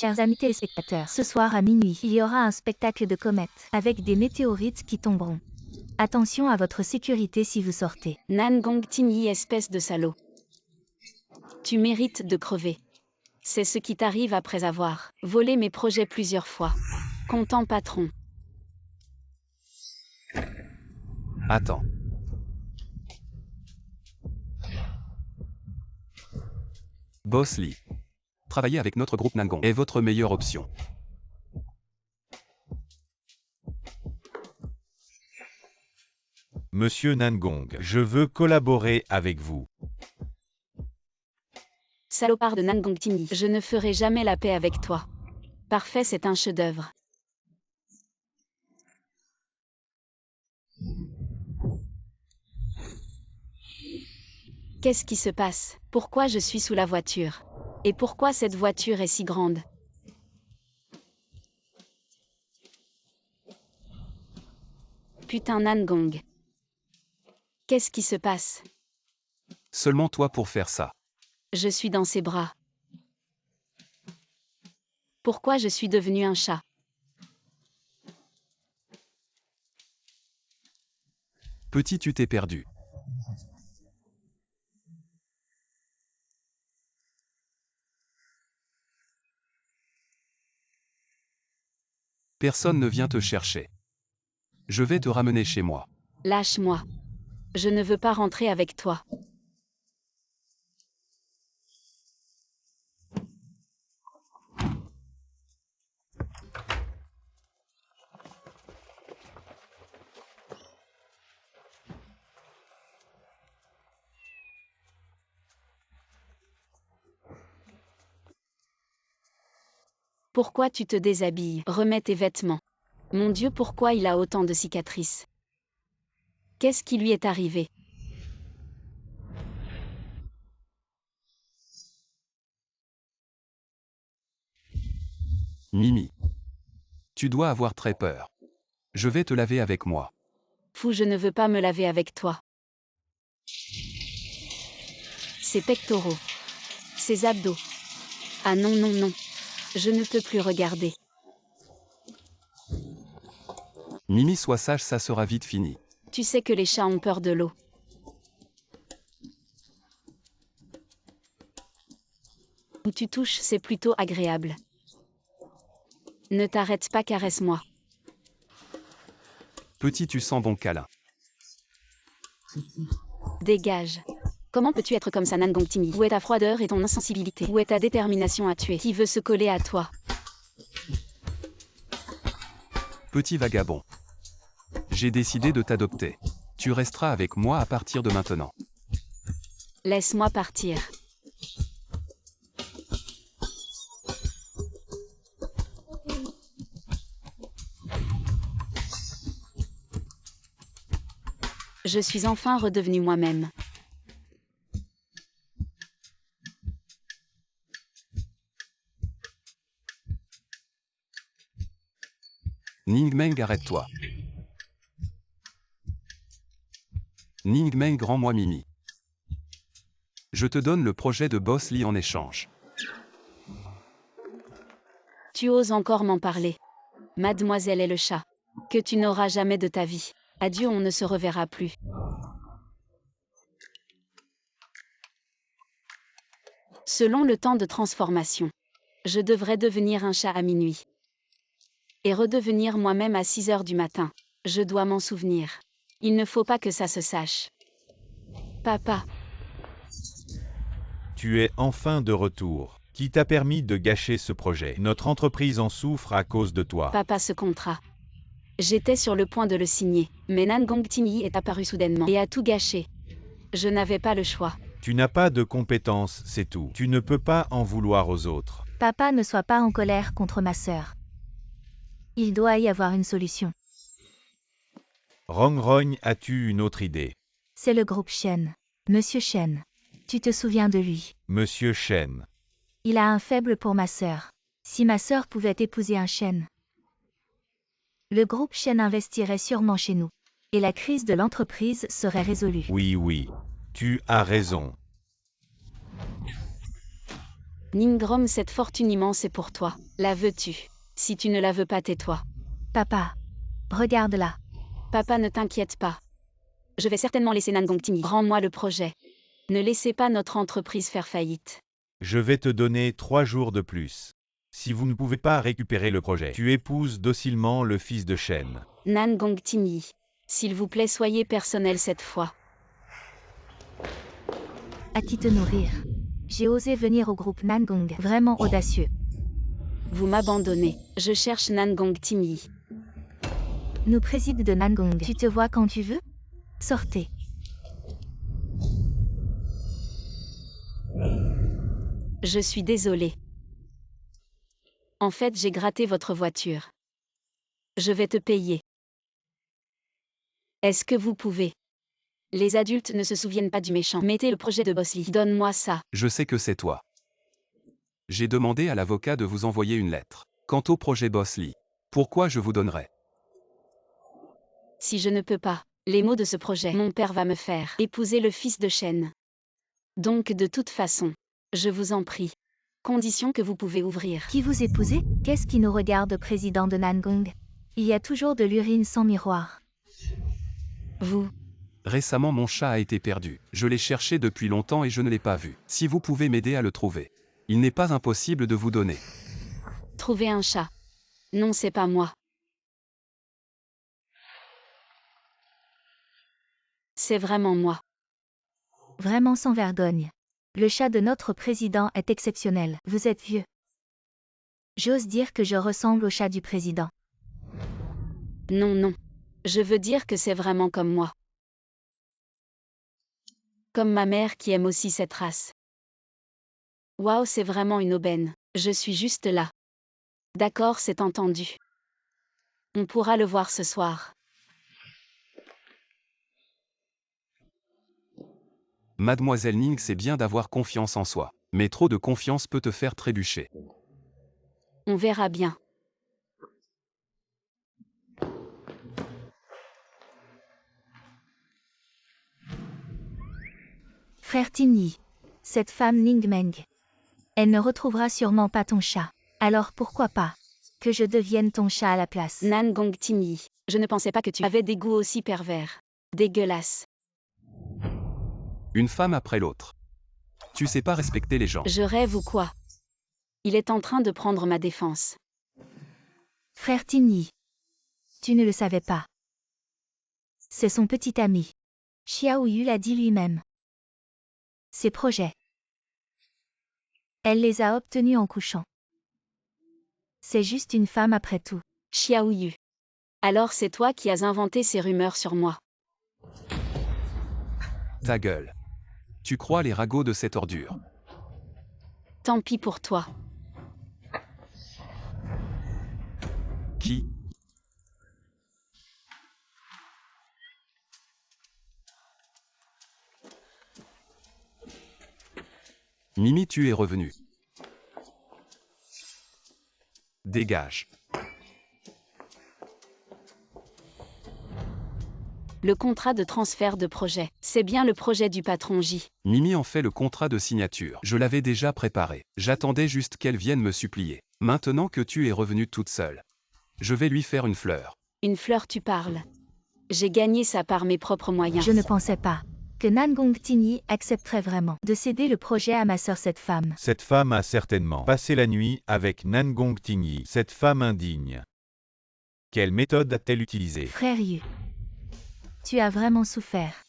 Chers amis téléspectateurs, ce soir à minuit, il y aura un spectacle de comètes, avec des météorites qui tomberont. Attention à votre sécurité si vous sortez. Nan Gong Tingyi, espèce de salaud. Tu mérites de crever. C'est ce qui t'arrive après avoir volé mes projets plusieurs fois. Content patron. Attends. Boss Lee. Travailler avec notre groupe Nangong est votre meilleure option. Monsieur Nangong, je veux collaborer avec vous. Salopard de Nan Gong Tingyi, je ne ferai jamais la paix avec toi. Parfait, c'est un chef-d'œuvre. Qu'est-ce qui se passe? Pourquoi je suis sous la voiture? Et pourquoi cette voiture est si grande? Putain Nan Gong. Qu'est-ce qui se passe? Seulement toi pour faire ça. Je suis dans ses bras. Pourquoi je suis devenu un chat? Petit, tu t'es perdu. Personne ne vient te chercher. Je vais te ramener chez moi. Lâche-moi. Je ne veux pas rentrer avec toi. Pourquoi tu te déshabilles? Remets tes vêtements. Mon Dieu, pourquoi il a autant de cicatrices? Qu'est-ce qui lui est arrivé? Mimi. Tu dois avoir très peur. Je vais te laver avec moi. Fou, je ne veux pas me laver avec toi. Ses pectoraux. Ses abdos. Ah non, non, non. Je ne peux plus regarder. Mimi, sois sage, ça sera vite fini. Tu sais que les chats ont peur de l'eau. Où tu touches, c'est plutôt agréable. Ne t'arrête pas, caresse-moi. Petit, tu sens bon câlin. Dégage. Comment peux-tu être comme ça, Nan Gong Tingyi? Où est ta froideur et ton insensibilité? Où est ta détermination à tuer? Qui veut se coller à toi? Petit vagabond. J'ai décidé de t'adopter. Tu resteras avec moi à partir de maintenant. Laisse-moi partir. Je suis enfin redevenu moi-même. Ningmeng, arrête-toi. Ningmeng, rends-moi Mimi. Je te donne le projet de Boss Lee en échange. Tu oses encore m'en parler. Mademoiselle est le chat. Que tu n'auras jamais de ta vie. Adieu, on ne se reverra plus. Selon le temps de transformation, je devrais devenir un chat à minuit. Et redevenir moi-même à 6 heures du matin. Je dois m'en souvenir. Il ne faut pas que ça se sache. Papa. Tu es enfin de retour. Qui t'a permis de gâcher ce projet? Notre entreprise en souffre à cause de toi. Papa, ce contrat. J'étais sur le point de le signer, mais Nan Gong Tingyi est apparu soudainement et a tout gâché. Je n'avais pas le choix. Tu n'as pas de compétences, c'est tout. Tu ne peux pas en vouloir aux autres. Papa, ne sois pas en colère contre ma sœur. Il doit y avoir une solution. Rongrogne, as-tu une autre idée? C'est le groupe Shen. Monsieur Shen. Tu te souviens de lui? Monsieur Shen. Il a un faible pour ma sœur. Si ma sœur pouvait épouser un Shen, le groupe Shen investirait sûrement chez nous. Et la crise de l'entreprise serait résolue. Oui, oui. Tu as raison. Ningrom, cette fortune immense est pour toi. La veux-tu? Si tu ne la veux pas, tais-toi. Papa. Regarde-la. Papa, ne t'inquiète pas. Je vais certainement laisser Nangong Tini. Rends-moi le projet. Ne laissez pas notre entreprise faire faillite. Je vais te donner 3 jours de plus. Si vous ne pouvez pas récupérer le projet, tu épouses docilement le fils de Shen. Nangong Tini. S'il vous plaît, soyez personnel cette fois. À qui te nourrir? J'ai osé venir au groupe Nangong. Vraiment audacieux. Vous m'abandonnez. Je cherche Nangong Tini. Nous préside de Nangong. Tu te vois quand tu veux? Sortez. Je suis désolée. En fait, j'ai gratté votre voiture. Je vais te payer. Est-ce que vous pouvez? Les adultes ne se souviennent pas du méchant. Mettez le projet de Bosley. Donne-moi ça. Je sais que c'est toi. J'ai demandé à l'avocat de vous envoyer une lettre. Quant au projet Bosley, pourquoi je vous donnerais? Si je ne peux pas, les mots de ce projet, mon père va me faire épouser le fils de Shen. Donc de toute façon, je vous en prie. Condition que vous pouvez ouvrir. Qui vous épousez? Qu'est-ce qui nous regarde, président de Nangong? Il y a toujours de l'urine sans miroir. Vous. Récemment, mon chat a été perdu. Je l'ai cherché depuis longtemps et je ne l'ai pas vu. Si vous pouvez m'aider à le trouver. Il n'est pas impossible de vous donner. Trouver un chat. Non, c'est pas moi. C'est vraiment moi. Vraiment sans vergogne. Le chat de notre président est exceptionnel. Vous êtes vieux. J'ose dire que je ressemble au chat du président. Non, non. Je veux dire que c'est vraiment comme moi. Comme ma mère qui aime aussi cette race. Waouh, c'est vraiment une aubaine. Je suis juste là. D'accord, c'est entendu. On pourra le voir ce soir. Mademoiselle Ning, c'est bien d'avoir confiance en soi. Mais trop de confiance peut te faire trébucher. On verra bien. Frère Tini. Cette femme Ningmeng. Elle ne retrouvera sûrement pas ton chat. Alors pourquoi pas que je devienne ton chat à la place? Nangong Tini, je ne pensais pas que tu avais des goûts aussi pervers. Dégueulasse. Une femme après l'autre. Tu sais pas respecter les gens. Je rêve ou quoi? Il est en train de prendre ma défense. Frère Tini. Tu ne le savais pas. C'est son petit ami. Xiao Yu l'a dit lui-même. Ses projets. Elle les a obtenus en couchant. C'est juste une femme après tout. Xiao Yu. Alors c'est toi qui as inventé ces rumeurs sur moi. Ta gueule. Tu crois les ragots de cette ordure. Tant pis pour toi. Qui? Mimi, tu es revenu. Dégage. Le contrat de transfert de projet. C'est bien le projet du patron J. Mimi en fait le contrat de signature. Je l'avais déjà préparé. J'attendais juste qu'elle vienne me supplier. Maintenant que tu es revenue toute seule. Je vais lui faire une fleur. Une fleur, tu parles. J'ai gagné ça par mes propres moyens. Je ne pensais pas que Nangong Tini accepterait vraiment de céder le projet à ma sœur cette femme. Cette femme a certainement passé la nuit avec Nangong Tini, cette femme indigne. Quelle méthode a-t-elle utilisée? Frère Yu. Tu as vraiment souffert.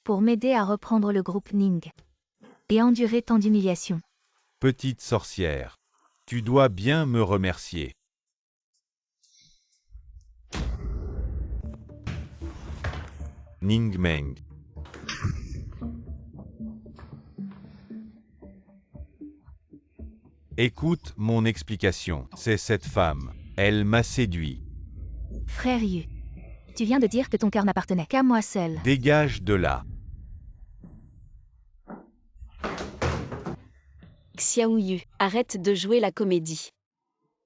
Pour m'aider à reprendre le groupe Ning. Et endurer tant d'humiliations. Petite sorcière. Tu dois bien me remercier. Ningmeng. Écoute mon explication. C'est cette femme. Elle m'a séduit. Frère Yu. Tu viens de dire que ton cœur n'appartenait qu'à moi seul. Dégage de là. Xiao Yu, arrête de jouer la comédie.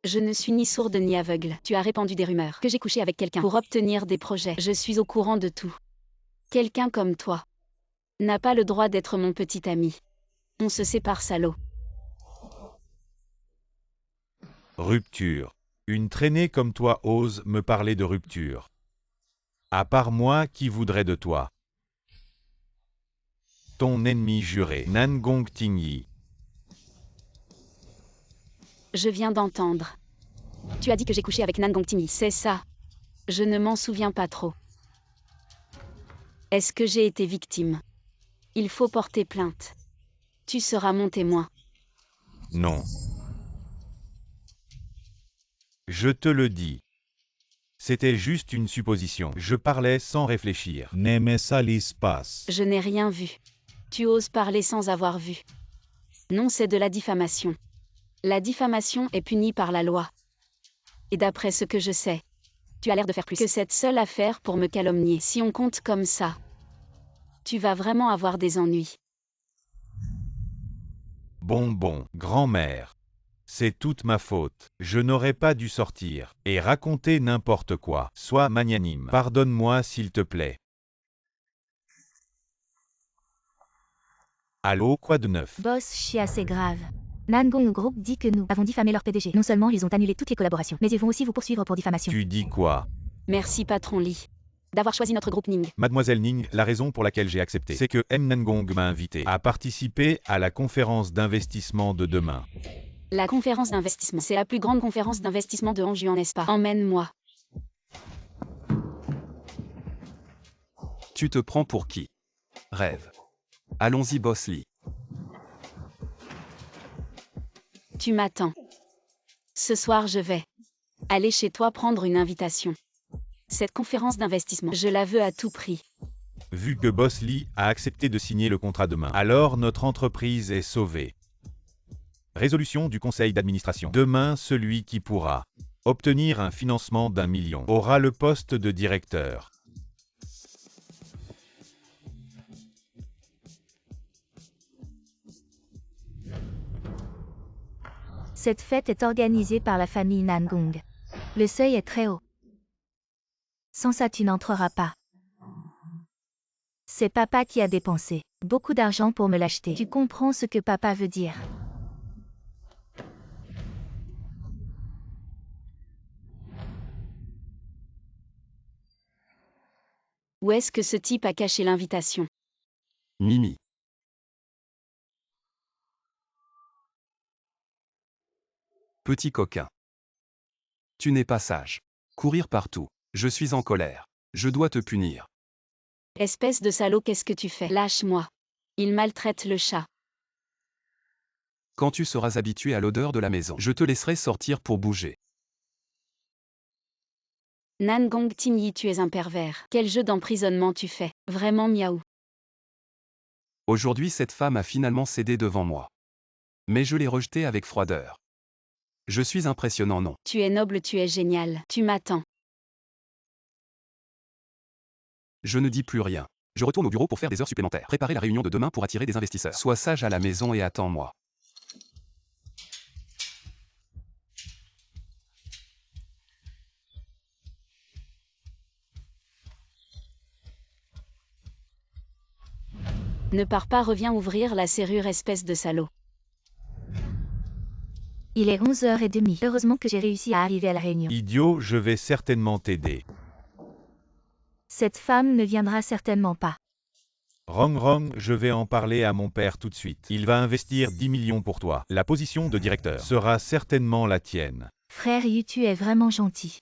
Je ne suis ni sourde ni aveugle. Tu as répandu des rumeurs que j'ai couché avec quelqu'un pour obtenir des projets. Je suis au courant de tout. Quelqu'un comme toi n'a pas le droit d'être mon petit ami. On se sépare, salaud. Rupture. Une traînée comme toi ose me parler de rupture. À part moi, qui voudrait de toi? Ton ennemi juré, Nan Gong Tingyi. Je viens d'entendre. Tu as dit que j'ai couché avec Nan Gongtingi, c'est ça? Je ne m'en souviens pas trop. Est-ce que j'ai été victime? Il faut porter plainte. Tu seras mon témoin. Non. Je te le dis. C'était juste une supposition. Je parlais sans réfléchir. Ne me salisse pas. Je n'ai rien vu. Tu oses parler sans avoir vu. Non, c'est de la diffamation. La diffamation est punie par la loi. Et d'après ce que je sais, tu as l'air de faire plus que cette seule affaire pour me calomnier. Si on compte comme ça, tu vas vraiment avoir des ennuis. Bon, grand-mère. C'est toute ma faute. Je n'aurais pas dû sortir et raconter n'importe quoi. Sois magnanime. Pardonne-moi s'il te plaît. Allô, quoi de neuf? Boss, je suis assez grave. Nangong Group dit que nous avons diffamé leur PDG. Non seulement ils ont annulé toutes les collaborations, mais ils vont aussi vous poursuivre pour diffamation. Tu dis quoi? Merci patron Lee, d'avoir choisi notre groupe Ning. Mademoiselle Ning, la raison pour laquelle j'ai accepté, c'est que M. Nangong m'a invité à participer à la conférence d'investissement de demain. La conférence d'investissement, c'est la plus grande conférence d'investissement de Anjouan, n'est-ce pas? Emmène-moi. Tu te prends pour qui? Rêve. Allons-y, Boss Lee. Tu m'attends. Ce soir, je vais aller chez toi prendre une invitation. Cette conférence d'investissement, je la veux à tout prix. Vu que Boss Lee a accepté de signer le contrat demain, alors notre entreprise est sauvée. Résolution du conseil d'administration. Demain, celui qui pourra obtenir un financement d'1 million aura le poste de directeur. Cette fête est organisée par la famille Nangong. Le seuil est très haut. Sans ça, tu n'entreras pas. C'est papa qui a dépensé beaucoup d'argent pour me l'acheter. Tu comprends ce que papa veut dire? Où est-ce que ce type a caché l'invitation? Mimi. Petit coquin. Tu n'es pas sage. Courir partout. Je suis en colère. Je dois te punir. Espèce de salaud, qu'est-ce que tu fais? Lâche-moi. Il maltraite le chat. Quand tu seras habitué à l'odeur de la maison, je te laisserai sortir pour bouger. Nan Gong Tingyi, tu es un pervers. Quel jeu d'emprisonnement tu fais? Vraiment miaou. Aujourd'hui, cette femme a finalement cédé devant moi. Mais je l'ai rejetée avec froideur. Je suis impressionnant, non? Tu es noble, tu es génial. Tu m'attends. Je ne dis plus rien. Je retourne au bureau pour faire des heures supplémentaires. Préparer la réunion de demain pour attirer des investisseurs. Sois sage à la maison et attends-moi. Ne pars pas, reviens ouvrir la serrure, espèce de salaud. Il est 11h30. Heureusement que j'ai réussi à arriver à la réunion. Idiot, je vais certainement t'aider. Cette femme ne viendra certainement pas. Rong, je vais en parler à mon père tout de suite. Il va investir 10 millions pour toi. La position de directeur sera certainement la tienne. Frère Yu, tu es vraiment gentil.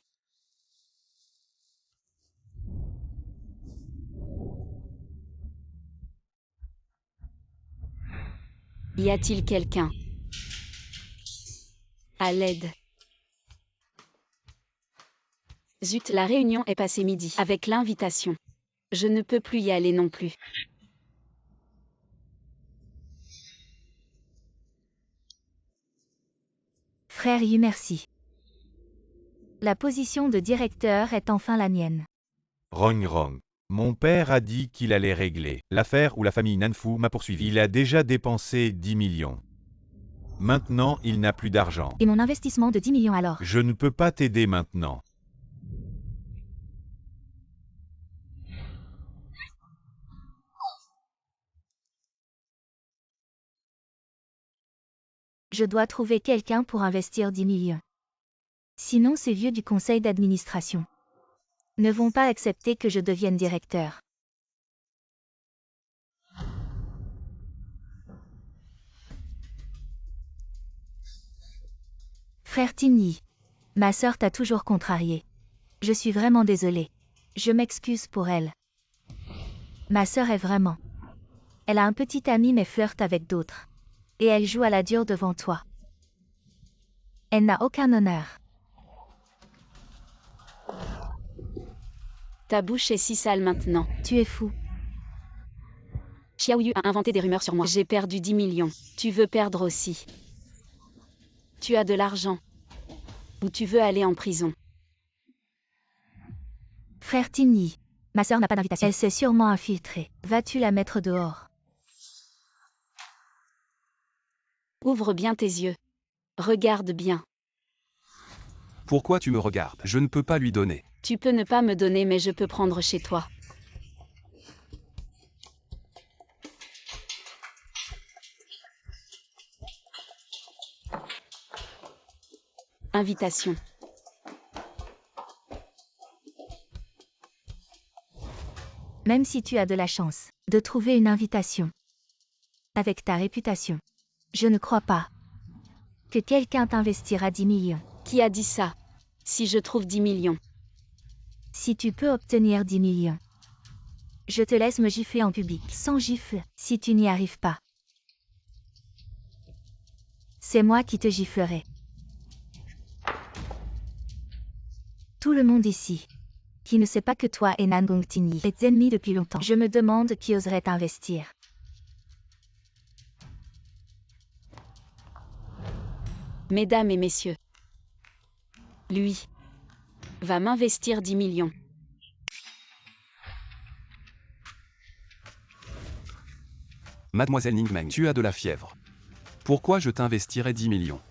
Y a-t-il quelqu'un? À l'aide. Zut, la réunion est passée midi. Avec l'invitation. Je ne peux plus y aller non plus. Frère Yu, merci. La position de directeur est enfin la mienne. Rong. Mon père a dit qu'il allait régler l'affaire où la famille Nanfu m'a poursuivi. Il a déjà dépensé 10 millions. Maintenant, il n'a plus d'argent. Et mon investissement de 10 millions alors? Je ne peux pas t'aider maintenant. Je dois trouver quelqu'un pour investir 10 millions. Sinon ces vieux du conseil d'administration ne vont pas accepter que je devienne directeur. Frère Tinny, ma sœur t'a toujours contrarié. Je suis vraiment désolée. Je m'excuse pour elle. Ma sœur est vraiment. Elle a un petit ami mais flirte avec d'autres. Et elle joue à la dure devant toi. Elle n'a aucun honneur. Ta bouche est si sale maintenant. Tu es fou. Xiaoyu a inventé des rumeurs sur moi. J'ai perdu 10 millions. Tu veux perdre aussi. Tu as de l'argent. Ou tu veux aller en prison. Frère Tinny, ma sœur n'a pas d'invitation. Elle s'est sûrement infiltrée. Vas-tu la mettre dehors? Ouvre bien tes yeux. Regarde bien. Pourquoi tu me regardes? Je ne peux pas lui donner. Tu peux ne pas me donner mais je peux prendre chez toi. Invitation. Même si tu as de la chance de trouver une invitation. Avec ta réputation. Je ne crois pas que quelqu'un t'investira 10 millions. Qui a dit ça? Si je trouve 10 millions. Si tu peux obtenir 10 millions. Je te laisse me gifler en public. Sans gifle, si tu n'y arrives pas. C'est moi qui te giflerai. Tout le monde ici, qui ne sait pas que toi et Nangong Tinny êtes ennemis depuis longtemps. Je me demande qui oserait t'investir. Mesdames et messieurs. Lui. Va m'investir 10 millions. Mademoiselle Ningmeng, tu as de la fièvre. Pourquoi je t'investirais 10 millions?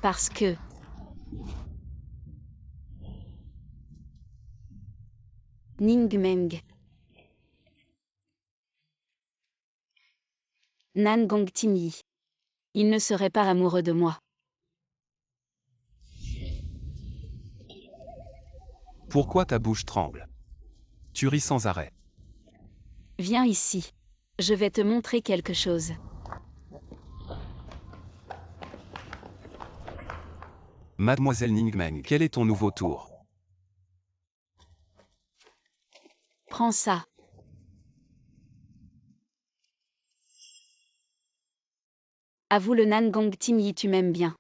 Parce que... Ningmeng. Nangong Tinny. Il ne serait pas amoureux de moi. Pourquoi ta bouche tremble? Tu ris sans arrêt. Viens ici. Je vais te montrer quelque chose. Mademoiselle Ningmeng, quel est ton nouveau tour? Prends ça. Avoue le Nangong Tinny, tu m'aimes bien.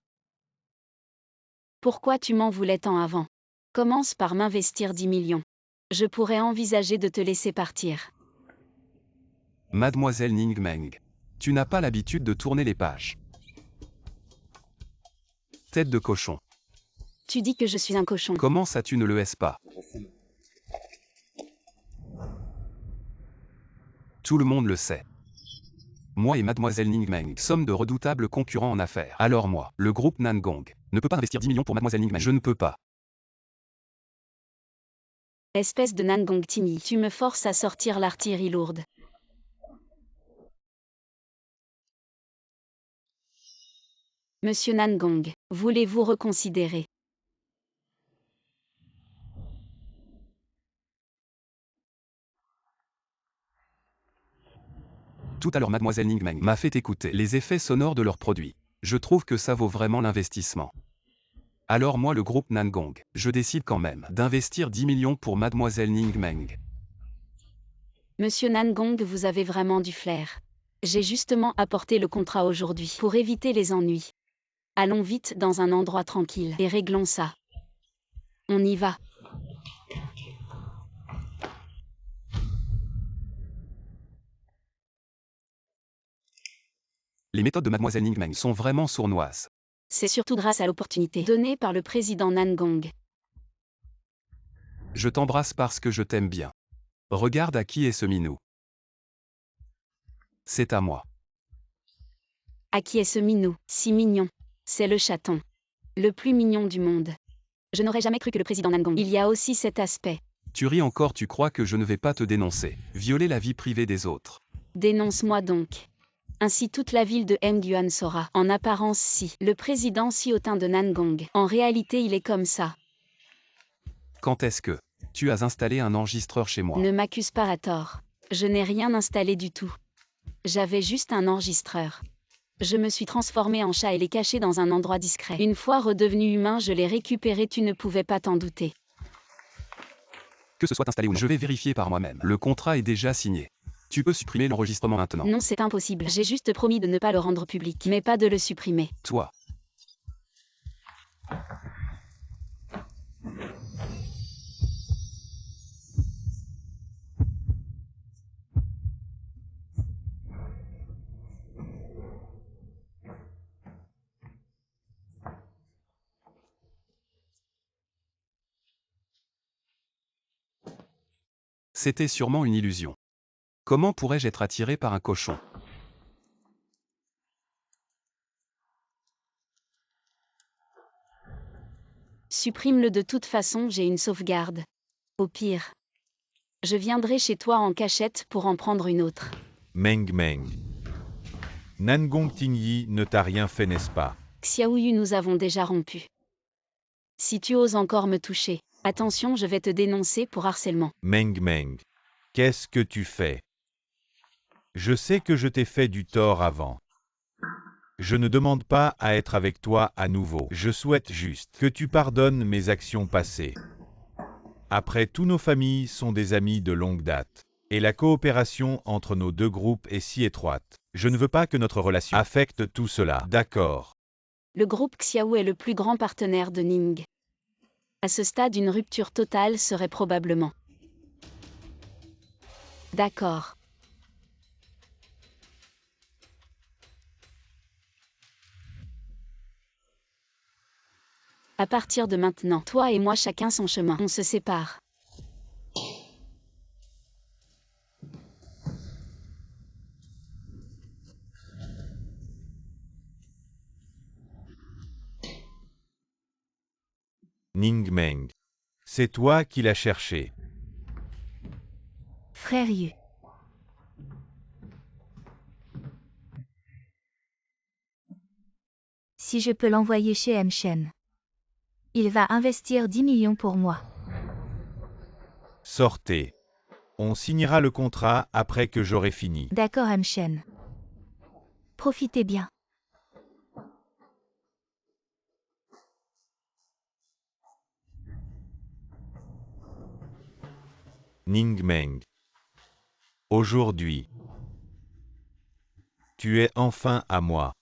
Pourquoi tu m'en voulais tant avant? Commence par m'investir 10 millions. Je pourrais envisager de te laisser partir. Mademoiselle Ningmeng, tu n'as pas l'habitude de tourner les pages. Tête de cochon. Tu dis que je suis un cochon. Comment ça tu ne le es pas? Tout le monde le sait. Moi et Mademoiselle Ningmeng sommes de redoutables concurrents en affaires. Alors moi, le groupe Nangong, ne peut pas investir 10 millions pour Mademoiselle Ningmeng. Je ne peux pas. Espèce de Nangong Tinny, tu me forces à sortir l'artillerie lourde. Monsieur Nangong, voulez-vous reconsidérer? Tout à l'heure Mademoiselle Ningmeng m'a fait écouter les effets sonores de leurs produits. Je trouve que ça vaut vraiment l'investissement. Alors moi le groupe Nangong, je décide quand même d'investir 10 millions pour Mademoiselle Ningmeng. Monsieur Nangong, vous avez vraiment du flair. J'ai justement apporté le contrat aujourd'hui pour éviter les ennuis. Allons vite dans un endroit tranquille et réglons ça. On y va. Les méthodes de Mademoiselle Ningmeng sont vraiment sournoises. C'est surtout grâce à l'opportunité donnée par le président Nangong. Je t'embrasse parce que je t'aime bien. Regarde à qui est ce minou. C'est à moi. À qui est ce minou, si mignon? C'est le chaton. Le plus mignon du monde. Je n'aurais jamais cru que le président Nangong. Il y a aussi cet aspect. Tu ris encore, tu crois que je ne vais pas te dénoncer, violer la vie privée des autres. Dénonce-moi donc. Ainsi toute la ville de Mguan saura. En apparence si. Le président si hautain de Nangong. En réalité il est comme ça. Quand est-ce que tu as installé un enregistreur chez moi? Ne m'accuse pas à tort. Je n'ai rien installé du tout. J'avais juste un enregistreur. Je me suis transformé en chat et l'ai caché dans un endroit discret. Une fois redevenu humain, je l'ai récupéré, tu ne pouvais pas t'en douter. Que ce soit installé ou non, je vais vérifier par moi-même. Le contrat est déjà signé. Tu peux supprimer l'enregistrement maintenant. Non, c'est impossible. J'ai juste promis de ne pas le rendre public, mais pas de le supprimer. Toi. C'était sûrement une illusion. Comment pourrais-je être attiré par un cochon? Supprime-le de toute façon, j'ai une sauvegarde. Au pire, je viendrai chez toi en cachette pour en prendre une autre. Meng Meng. Nangong Tingyi ne t'a rien fait, n'est-ce pas? Xiaoyu, nous avons déjà rompu. Si tu oses encore me toucher, attention, je vais te dénoncer pour harcèlement. Meng Meng. Qu'est-ce que tu fais? Je sais que je t'ai fait du tort avant. Je ne demande pas à être avec toi à nouveau. Je souhaite juste que tu pardonnes mes actions passées. Après tout, nos familles sont des amis de longue date. Et la coopération entre nos deux groupes est si étroite. Je ne veux pas que notre relation affecte tout cela. D'accord. Le groupe Xiao est le plus grand partenaire de Ning. À ce stade, une rupture totale serait probablement. D'accord. À partir de maintenant, toi et moi chacun son chemin. On se sépare. Ning Meng. C'est toi qui l'as cherché. Frère Yu. Si je peux l'envoyer chez M. Shen. Il va investir 10 millions pour moi. Sortez. On signera le contrat après que j'aurai fini. D'accord M. Shen. Profitez bien. Ning Meng. Aujourd'hui, tu es enfin à moi.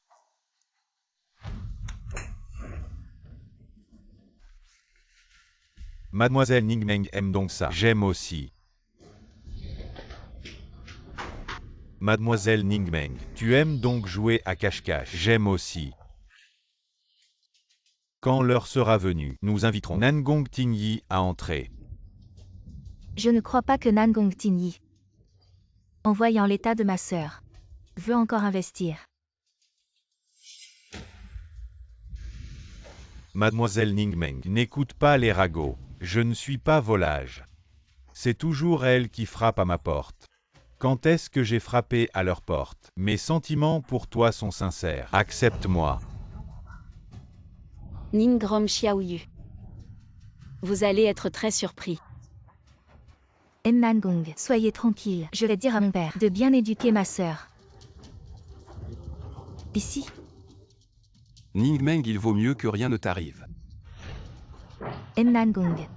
Mademoiselle Ning Meng aime donc ça. J'aime aussi. Mademoiselle Ning Meng, tu aimes donc jouer à cache-cache. J'aime aussi. Quand l'heure sera venue, nous inviterons Nangong Tingyi à entrer. Je ne crois pas que Nangong Tingyi, en voyant l'état de ma sœur, veut encore investir. Mademoiselle Ning Meng, n'écoute pas les ragots. Je ne suis pas volage. C'est toujours elle qui frappe à ma porte. Quand est-ce que j'ai frappé à leur porte? Mes sentiments pour toi sont sincères. Accepte-moi. Ningrom Xiaoyu. Vous allez être très surpris. Nangong, soyez tranquille. Je vais dire à mon père de bien éduquer ma sœur. Ici, Ning Meng, il vaut mieux que rien ne t'arrive. Nangong.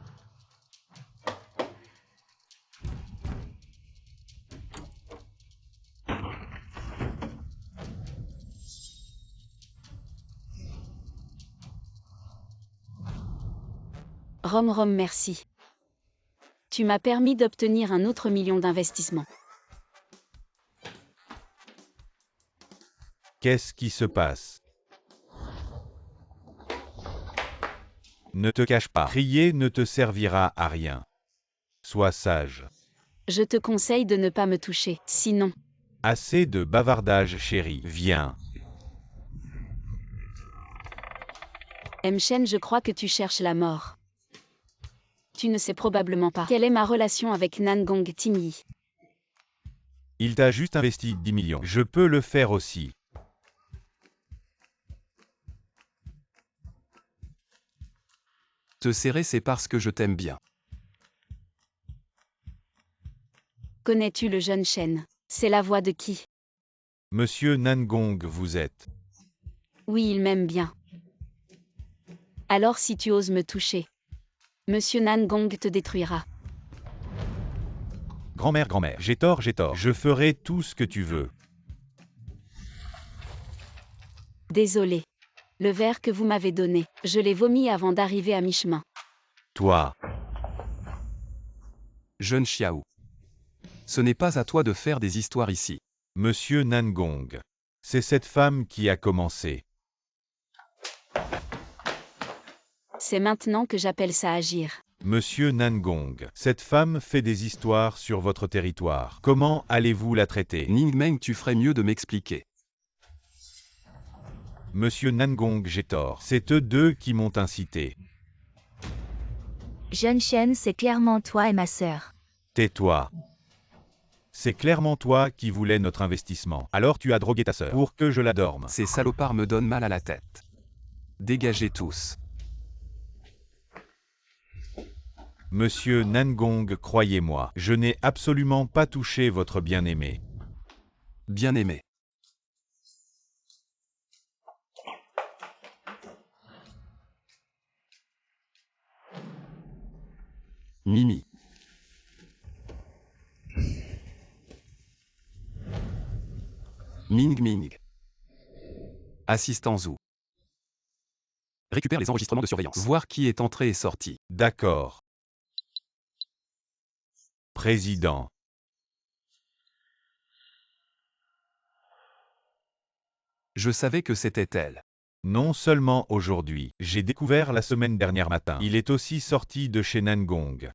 Rom merci. Tu m'as permis d'obtenir un autre million d'investissement. Qu'est-ce qui se passe? Ne te cache pas. Crier ne te servira à rien. Sois sage. Je te conseille de ne pas me toucher, sinon. Assez de bavardage, chérie. Viens. Mchen, je crois que tu cherches la mort. Tu ne sais probablement pas quelle est ma relation avec Nangong Tingyi. Il t'a juste investi 10 millions. Je peux le faire aussi. Te serrer, c'est parce que je t'aime bien. Connais-tu le jeune Shen? C'est la voix de qui? Monsieur Nangong, vous êtes. Oui, il m'aime bien. Alors si tu oses me toucher, Monsieur Nangong te détruira. Grand-mère, grand-mère, j'ai tort, j'ai tort. Je ferai tout ce que tu veux. Désolé. Le verre que vous m'avez donné, je l'ai vomi avant d'arriver à mi-chemin. Toi. Jeune Xiao. Ce n'est pas à toi de faire des histoires ici. Monsieur Nangong. C'est cette femme qui a commencé. C'est maintenant que j'appelle ça agir. Monsieur Nangong. Cette femme fait des histoires sur votre territoire. Comment allez-vous la traiter? Ningmeng, tu ferais mieux de m'expliquer. Monsieur Nangong, j'ai tort. C'est eux deux qui m'ont incité. Jeune Shen, c'est clairement toi et ma sœur. Tais-toi. C'est clairement toi qui voulais notre investissement. Alors tu as drogué ta sœur pour que je la dorme. Ces salopards me donnent mal à la tête. Dégagez tous. Monsieur Nangong, croyez-moi, je n'ai absolument pas touché votre bien-aimé. Bien-aimé. Mimi. Ming Ming. Assistant Zhu. Récupère les enregistrements de surveillance. Voir qui est entré et sorti. D'accord. Président. Je savais que c'était elle. Non seulement aujourd'hui, j'ai découvert la semaine dernière matin. Il est aussi sorti de chez Nangong.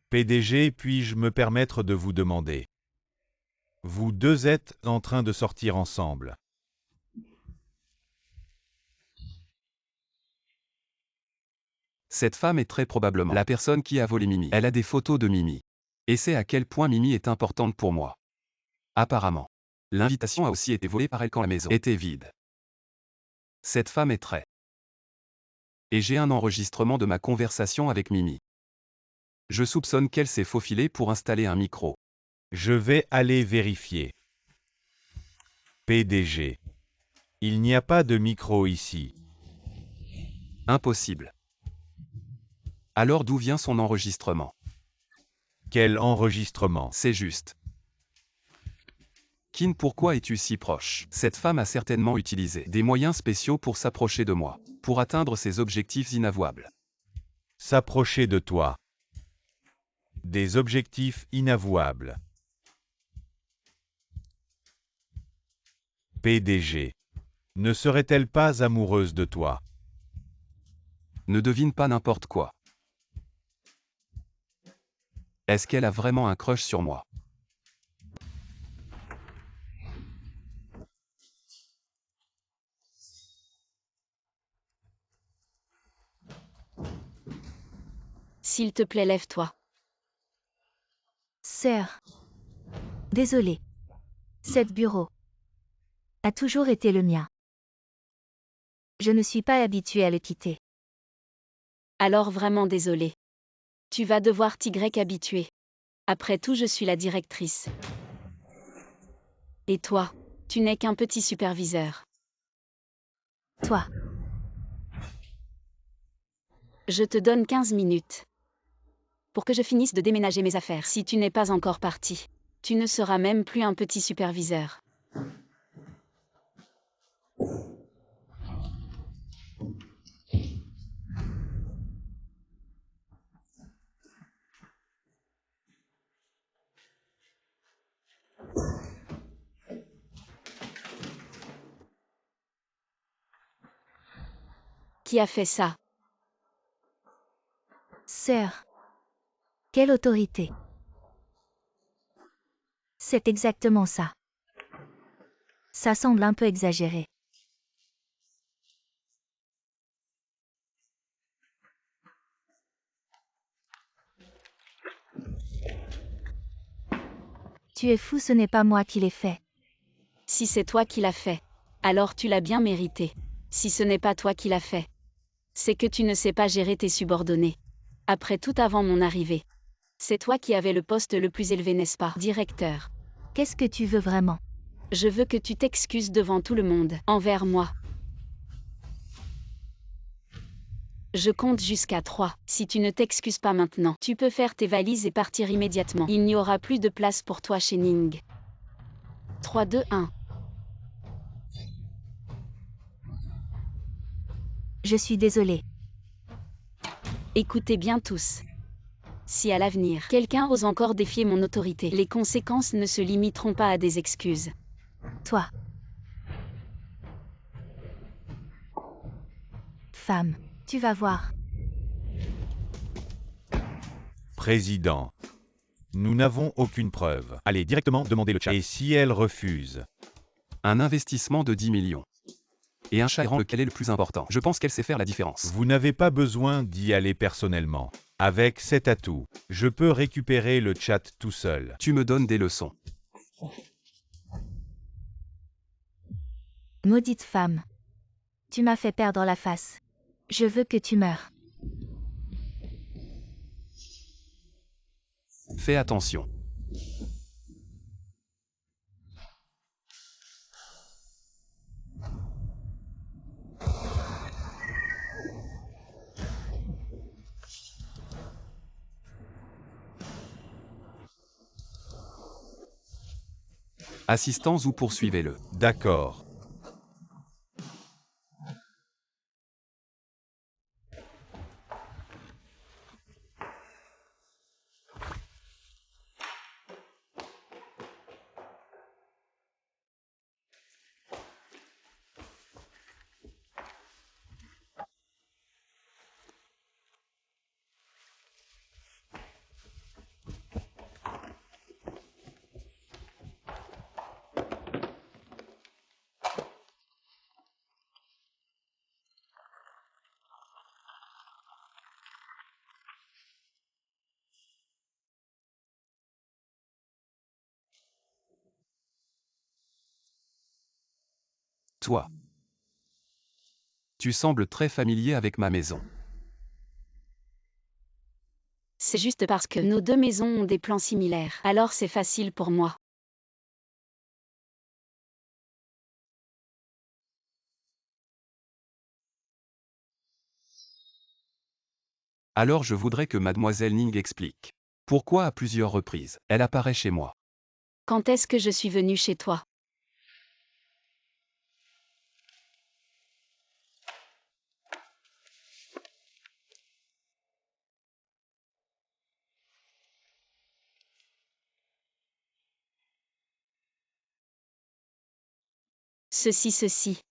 PDG, puis-je me permettre de vous demander? Vous deux êtes en train de sortir ensemble. Cette femme est très probablement la personne qui a volé Mimi. Elle a des photos de Mimi. Et c'est à quel point Mimi est importante pour moi. Apparemment. L'invitation a aussi été volée par elle quand la maison était vide. Cette femme est très. Et j'ai un enregistrement de ma conversation avec Mimi. Je soupçonne qu'elle s'est faufilée pour installer un micro. Je vais aller vérifier. PDG. Il n'y a pas de micro ici. Impossible. Alors d'où vient son enregistrement? Quel enregistrement? C'est juste. Qin, pourquoi es-tu si proche? Cette femme a certainement utilisé des moyens spéciaux pour s'approcher de moi, pour atteindre ses objectifs inavouables. S'approcher de toi. Des objectifs inavouables. PDG. Ne serait-elle pas amoureuse de toi? Ne devine pas n'importe quoi. Est-ce qu'elle a vraiment un crush sur moi? S'il te plaît, lève-toi. Sœur. Désolée. Cet bureau a toujours été le mien. Je ne suis pas habituée à le quitter. Alors vraiment désolé. Tu vas devoir t'y habituer. Après tout, je suis la directrice. Et toi, tu n'es qu'un petit superviseur. Toi. Je te donne 15 minutes. Pour que je finisse de déménager mes affaires. Si tu n'es pas encore parti, tu ne seras même plus un petit superviseur. Qui a fait ça? Sœur. Quelle autorité. C'est exactement ça. Ça semble un peu exagéré. Tu es fou, ce n'est pas moi qui l'ai fait. Si c'est toi qui l'as fait, alors tu l'as bien mérité. Si ce n'est pas toi qui l'as fait, c'est que tu ne sais pas gérer tes subordonnés. Après tout, avant mon arrivée, c'est toi qui avais le poste le plus élevé, n'est-ce pas, directeur? Qu'est-ce que tu veux vraiment? Je veux que tu t'excuses devant tout le monde, envers moi. Je compte jusqu'à 3. Si tu ne t'excuses pas maintenant, tu peux faire tes valises et partir immédiatement. Il n'y aura plus de place pour toi chez Ning. 3, 2, 1. Je suis désolée. Écoutez bien tous. Si à l'avenir, quelqu'un ose encore défier mon autorité, les conséquences ne se limiteront pas à des excuses. Toi. Femme. Tu vas voir. Président. Nous n'avons aucune preuve. Allez directement demander le chat. Et si elle refuse? Un investissement de 10 millions. Et un chat errant, lequel est le plus important? Je pense qu'elle sait faire la différence. Vous n'avez pas besoin d'y aller personnellement. Avec cet atout, je peux récupérer le chat tout seul. Tu me donnes des leçons. Maudite femme. Tu m'as fait perdre la face. Je veux que tu meures. Fais attention. Assistance ou poursuivez-le. D'accord. Toi. Tu sembles très familier avec ma maison. C'est juste parce que nos deux maisons ont des plans similaires. Alors c'est facile pour moi. Alors je voudrais que mademoiselle Ning explique. Pourquoi à plusieurs reprises, elle apparaît chez moi? Quand est-ce que je suis venue chez toi? Ceci.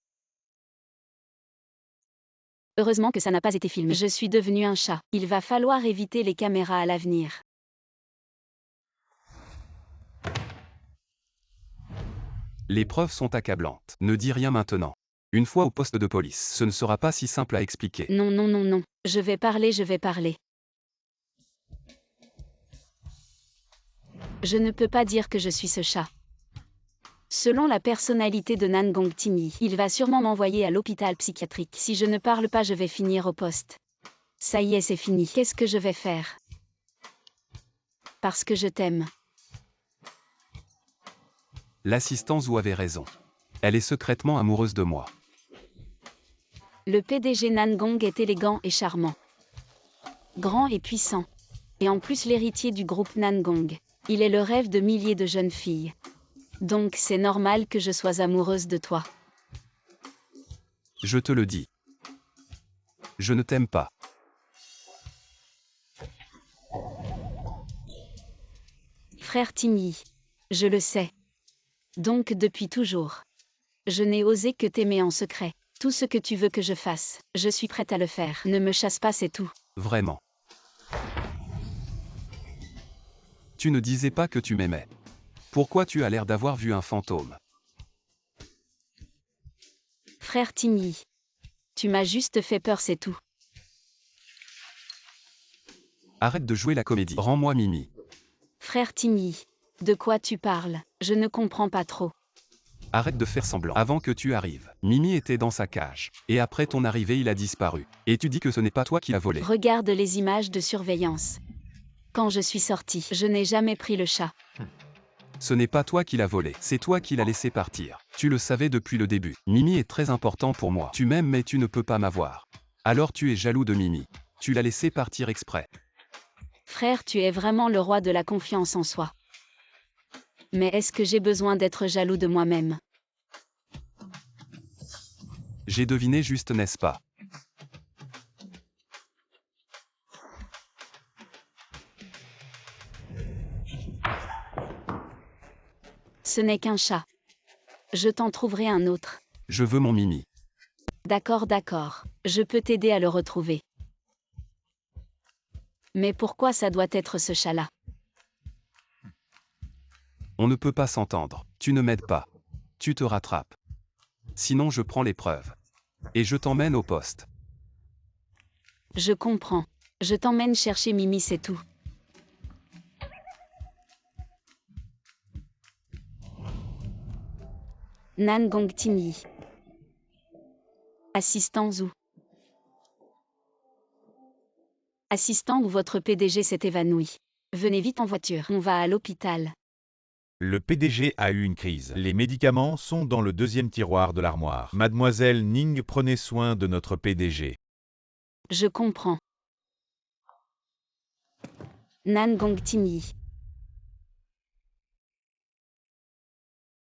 Heureusement que ça n'a pas été filmé. Je suis devenue un chat. Il va falloir éviter les caméras à l'avenir. Les preuves sont accablantes. Ne dis rien maintenant. Une fois au poste de police, ce ne sera pas si simple à expliquer. Non. Je vais parler. Je ne peux pas dire que je suis ce chat. Selon la personnalité de Nangong Timi, il va sûrement m'envoyer à l'hôpital psychiatrique. Si je ne parle pas, je vais finir au poste. Ça y est, c'est fini. Qu'est-ce que je vais faire? Parce que je t'aime. L'assistant Zhou avait raison. Elle est secrètement amoureuse de moi. Le PDG Nangong est élégant et charmant. Grand et puissant. Et en plus l'héritier du groupe Nangong. Il est le rêve de milliers de jeunes filles. Donc c'est normal que je sois amoureuse de toi. Je te le dis. Je ne t'aime pas. Frère Timmy. Je le sais. Donc depuis toujours. Je n'ai osé que t'aimer en secret. Tout ce que tu veux que je fasse, je suis prête à le faire. Ne me chasse pas, c'est tout. Vraiment. Tu ne disais pas que tu m'aimais. Pourquoi tu as l'air d'avoir vu un fantôme? Frère Timmy. Tu m'as juste fait peur, c'est tout. Arrête de jouer la comédie. Rends-moi Mimi. Frère Timmy. De quoi tu parles? Je ne comprends pas trop. Arrête de faire semblant. Avant que tu arrives, Mimi était dans sa cage. Et après ton arrivée, il a disparu. Et tu dis que ce n'est pas toi qui l'as volé. Regarde les images de surveillance. Quand je suis sortie, je n'ai jamais pris le chat. Ce n'est pas toi qui l'as volé, c'est toi qui l'as laissé partir. Tu le savais depuis le début. Mimi est très important pour moi. Tu m'aimes mais tu ne peux pas m'avoir. Alors tu es jaloux de Mimi. Tu l'as laissé partir exprès. Frère, tu es vraiment le roi de la confiance en soi. Mais est-ce que j'ai besoin d'être jaloux de moi-même? J'ai deviné juste, n'est-ce pas? Ce n'est qu'un chat. Je t'en trouverai un autre. Je veux mon Mimi. D'accord, d'accord. Je peux t'aider à le retrouver. Mais pourquoi ça doit être ce chat-là? On ne peut pas s'entendre. Tu ne m'aides pas. Tu te rattrapes. Sinon je prends les preuves. Et je t'emmène au poste. Je comprends. Je t'emmène chercher Mimi, c'est tout. Nan Gong Timmy. Assistant Zhu. Assistant, votre PDG s'est évanoui. Venez vite en voiture, on va à l'hôpital. Le PDG a eu une crise. Les médicaments sont dans le deuxième tiroir de l'armoire. Mademoiselle Ning, prenez soin de notre PDG. Je comprends. Nan Gong Timmy.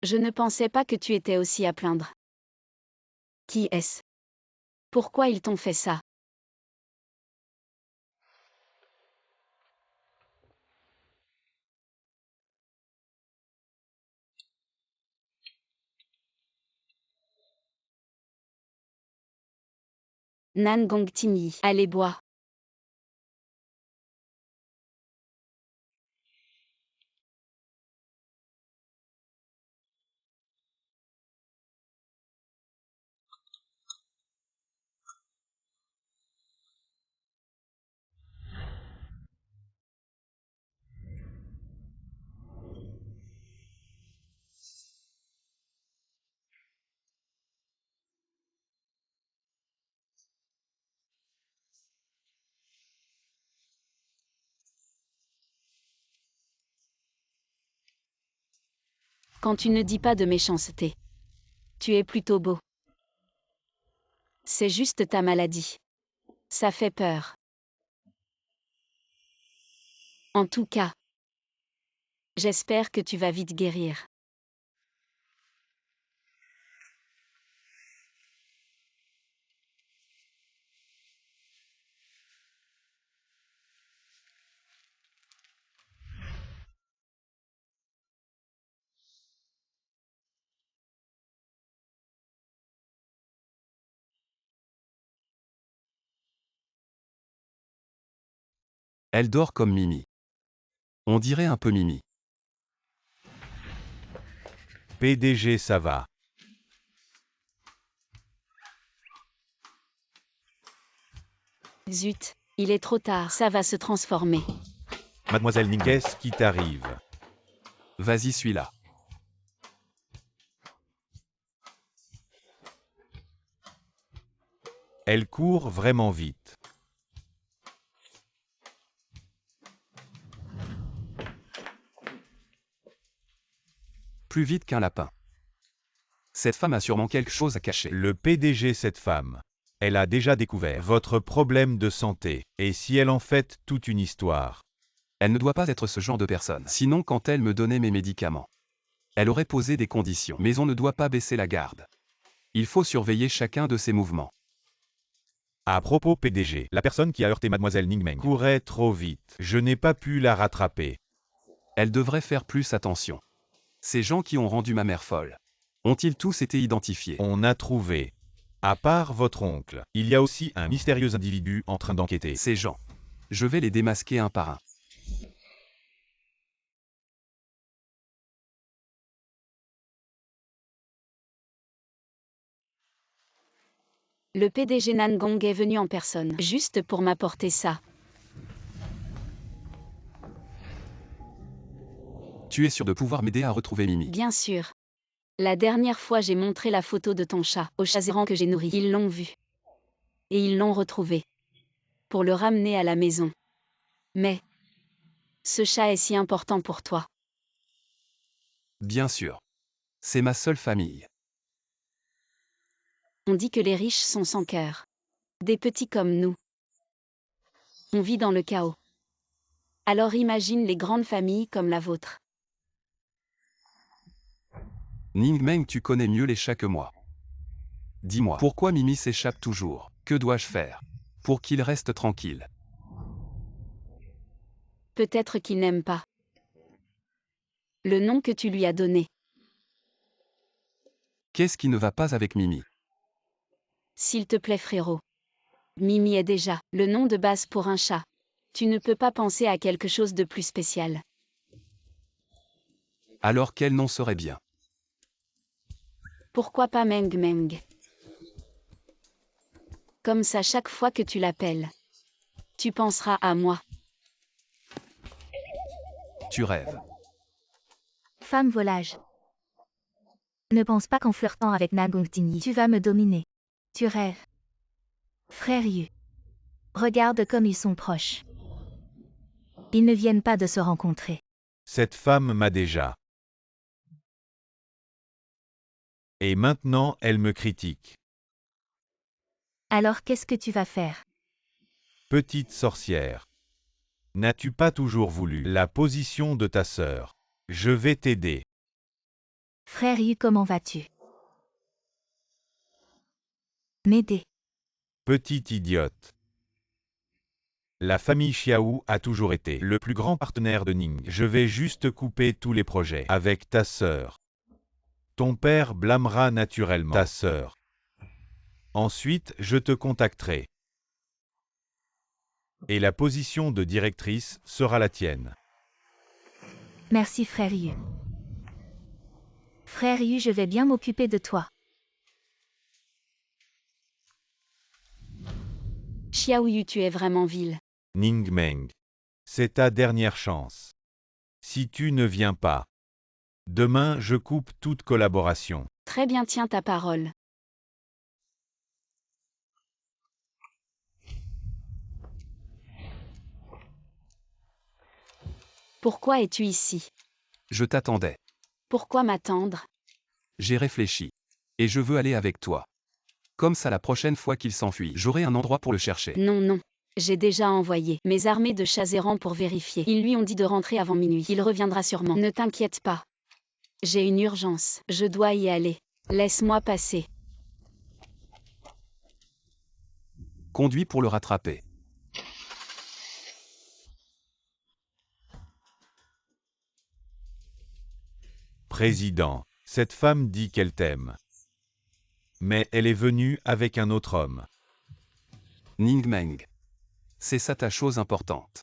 Je ne pensais pas que tu étais aussi à plaindre. Qui est-ce? Pourquoi ils t'ont fait ça? Nan Gong Timmy. Allez, bois. Quand tu ne dis pas de méchanceté. Tu es plutôt beau. C'est juste ta maladie. Ça fait peur. En tout cas, j'espère que tu vas vite guérir. Elle dort comme Mimi. On dirait un peu Mimi. PDG, ça va. Zut, il est trop tard, ça va se transformer. Mademoiselle Ning, qu'est-ce qui t'arrive? Vas-y, suis-là. Elle court vraiment vite. Plus vite qu'un lapin. Cette femme a sûrement quelque chose à cacher. Le PDG, cette femme. Elle a déjà découvert votre problème de santé. Et si elle en fait toute une histoire? Elle ne doit pas être ce genre de personne. Sinon, quand elle me donnait mes médicaments, elle aurait posé des conditions. Mais on ne doit pas baisser la garde. Il faut surveiller chacun de ses mouvements. À propos PDG, la personne qui a heurté Mademoiselle Ningmeng courait trop vite. Je n'ai pas pu la rattraper. Elle devrait faire plus attention. Ces gens qui ont rendu ma mère folle, ont-ils tous été identifiés? On a trouvé. À part votre oncle, il y a aussi un mystérieux individu en train d'enquêter. Ces gens. Je vais les démasquer un par un. Le PDG Nangong est venu en personne, juste pour m'apporter ça. Tu es sûr de pouvoir m'aider à retrouver Mimi? Bien sûr. La dernière fois j'ai montré la photo de ton chat aux chats errants que j'ai nourris. Ils l'ont vu. Et ils l'ont retrouvé. Pour le ramener à la maison. Mais ce chat est si important pour toi. Bien sûr. C'est ma seule famille. On dit que les riches sont sans cœur. Des petits comme nous. On vit dans le chaos. Alors imagine les grandes familles comme la vôtre. Ning Meng, tu connais mieux les chats que moi. Dis-moi, pourquoi Mimi s'échappe toujours? Que dois-je faire pour qu'il reste tranquille? Peut-être qu'il n'aime pas le nom que tu lui as donné. Qu'est-ce qui ne va pas avec Mimi? S'il te plaît frérot. Mimi est déjà le nom de base pour un chat. Tu ne peux pas penser à quelque chose de plus spécial. Alors quel nom serait bien? Pourquoi pas Meng Meng? Comme ça chaque fois que tu l'appelles, tu penseras à moi. Tu rêves. Femme volage. Ne pense pas qu'en flirtant avec Nangong Tingyi, tu vas me dominer. Tu rêves. Frère Yu. Regarde comme ils sont proches. Ils ne viennent pas de se rencontrer. Cette femme m'a déjà. Et maintenant, elle me critique. Alors qu'est-ce que tu vas faire? Petite sorcière. N'as-tu pas toujours voulu la position de ta sœur? Je vais t'aider. Frère Yu, comment vas-tu? M'aider. Petite idiote. La famille Xiao a toujours été le plus grand partenaire de Ning. Je vais juste couper tous les projets avec ta sœur. Ton père blâmera naturellement ta sœur. Ensuite, je te contacterai. Et la position de directrice sera la tienne. Merci frère Yu. Frère Yu, je vais bien m'occuper de toi. Xiaoyu, tu es vraiment vil. Ning Meng. C'est ta dernière chance. Si tu ne viens pas, demain je coupe toute collaboration. Très bien, tiens ta parole. Pourquoi es-tu ici? Je t'attendais. Pourquoi m'attendre? J'ai réfléchi. Et je veux aller avec toi. Comme ça la prochaine fois qu'il s'enfuit, j'aurai un endroit pour le chercher. Non, non. J'ai déjà envoyé mes armées de chats errants pour vérifier. Ils lui ont dit de rentrer avant minuit. Il reviendra sûrement. Ne t'inquiète pas. J'ai une urgence. Je dois y aller. Laisse-moi passer. Conduis pour le rattraper. Président, cette femme dit qu'elle t'aime. Mais elle est venue avec un autre homme. Ning Meng. C'est ça ta chose importante.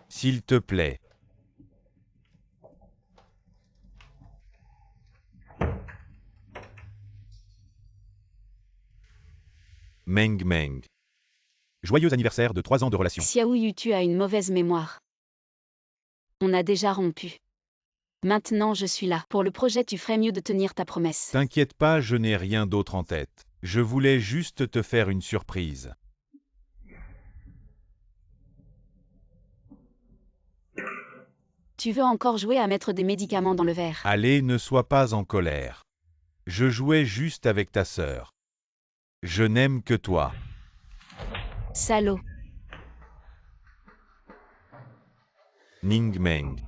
S'il te plaît. Meng Meng. Joyeux anniversaire de 3 ans de relation. Xiaoyu, tu as une mauvaise mémoire. On a déjà rompu. Maintenant je suis là. Pour le projet, tu ferais mieux de tenir ta promesse. T'inquiète pas, je n'ai rien d'autre en tête. Je voulais juste te faire une surprise. Tu veux encore jouer à mettre des médicaments dans le verre? Allez, ne sois pas en colère. Je jouais juste avec ta sœur. Je n'aime que toi. Salaud. Ning Meng.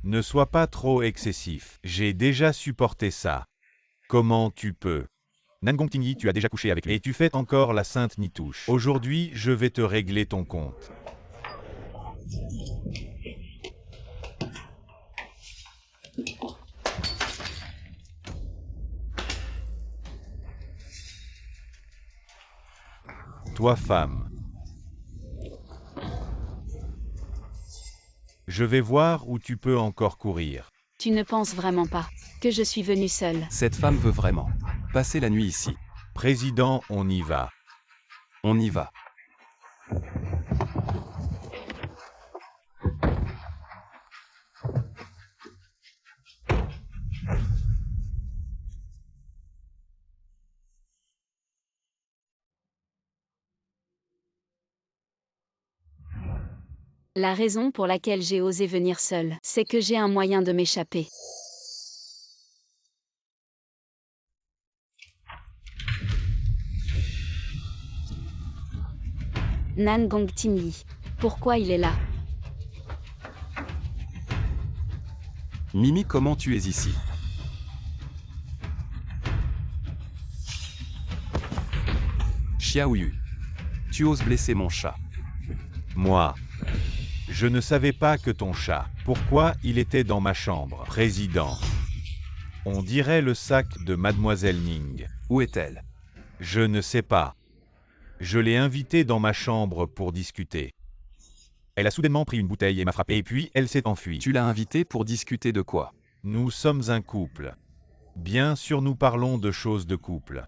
Ne sois pas trop excessif. J'ai déjà supporté ça. Comment tu peux? Nangong Tingyi, tu as déjà couché avec lui. Et tu fais encore la sainte nitouche. Aujourd'hui, je vais te régler ton compte. Toi, femme. Je vais voir où tu peux encore courir. Tu ne penses vraiment pas que je suis venue seule. Cette femme veut vraiment passer la nuit ici. Président, on y va. On y va. La raison pour laquelle j'ai osé venir seule, c'est que j'ai un moyen de m'échapper. Nan Gongtin Yi. Pourquoi il est là? Mimi, comment tu es ici? Xiaoyu. Tu oses blesser mon chat. Moi. Je ne savais pas que ton chat. Pourquoi il était dans ma chambre? Président. On dirait le sac de Mademoiselle Ning. Où est-elle? Je ne sais pas. Je l'ai invitée dans ma chambre pour discuter. Elle a soudainement pris une bouteille et m'a frappé, et puis elle s'est enfuie. Tu l'as invitée pour discuter de quoi? Nous sommes un couple. Bien sûr, nous parlons de choses de couple.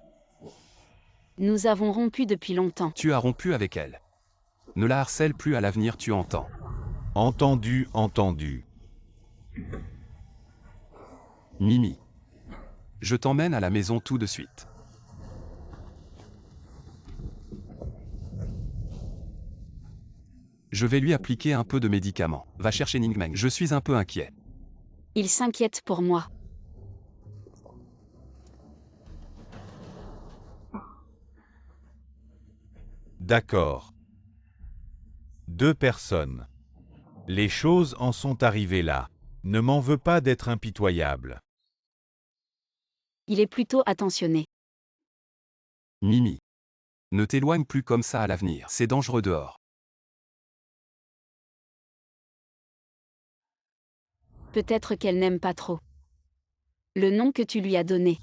Nous avons rompu depuis longtemps. Tu as rompu avec elle. Ne la harcèle plus à l'avenir, tu entends? Entendu, entendu. Mimi. Je t'emmène à la maison tout de suite. Je vais lui appliquer un peu de médicaments. Va chercher Ningmeng. Je suis un peu inquiet. Il s'inquiète pour moi. D'accord. 2 personnes. Les choses en sont arrivées là. Ne m'en veux pas d'être impitoyable. Il est plutôt attentionné. Mimi. Ne t'éloigne plus comme ça à l'avenir. C'est dangereux dehors. Peut-être qu'elle n'aime pas trop le nom que tu lui as donné.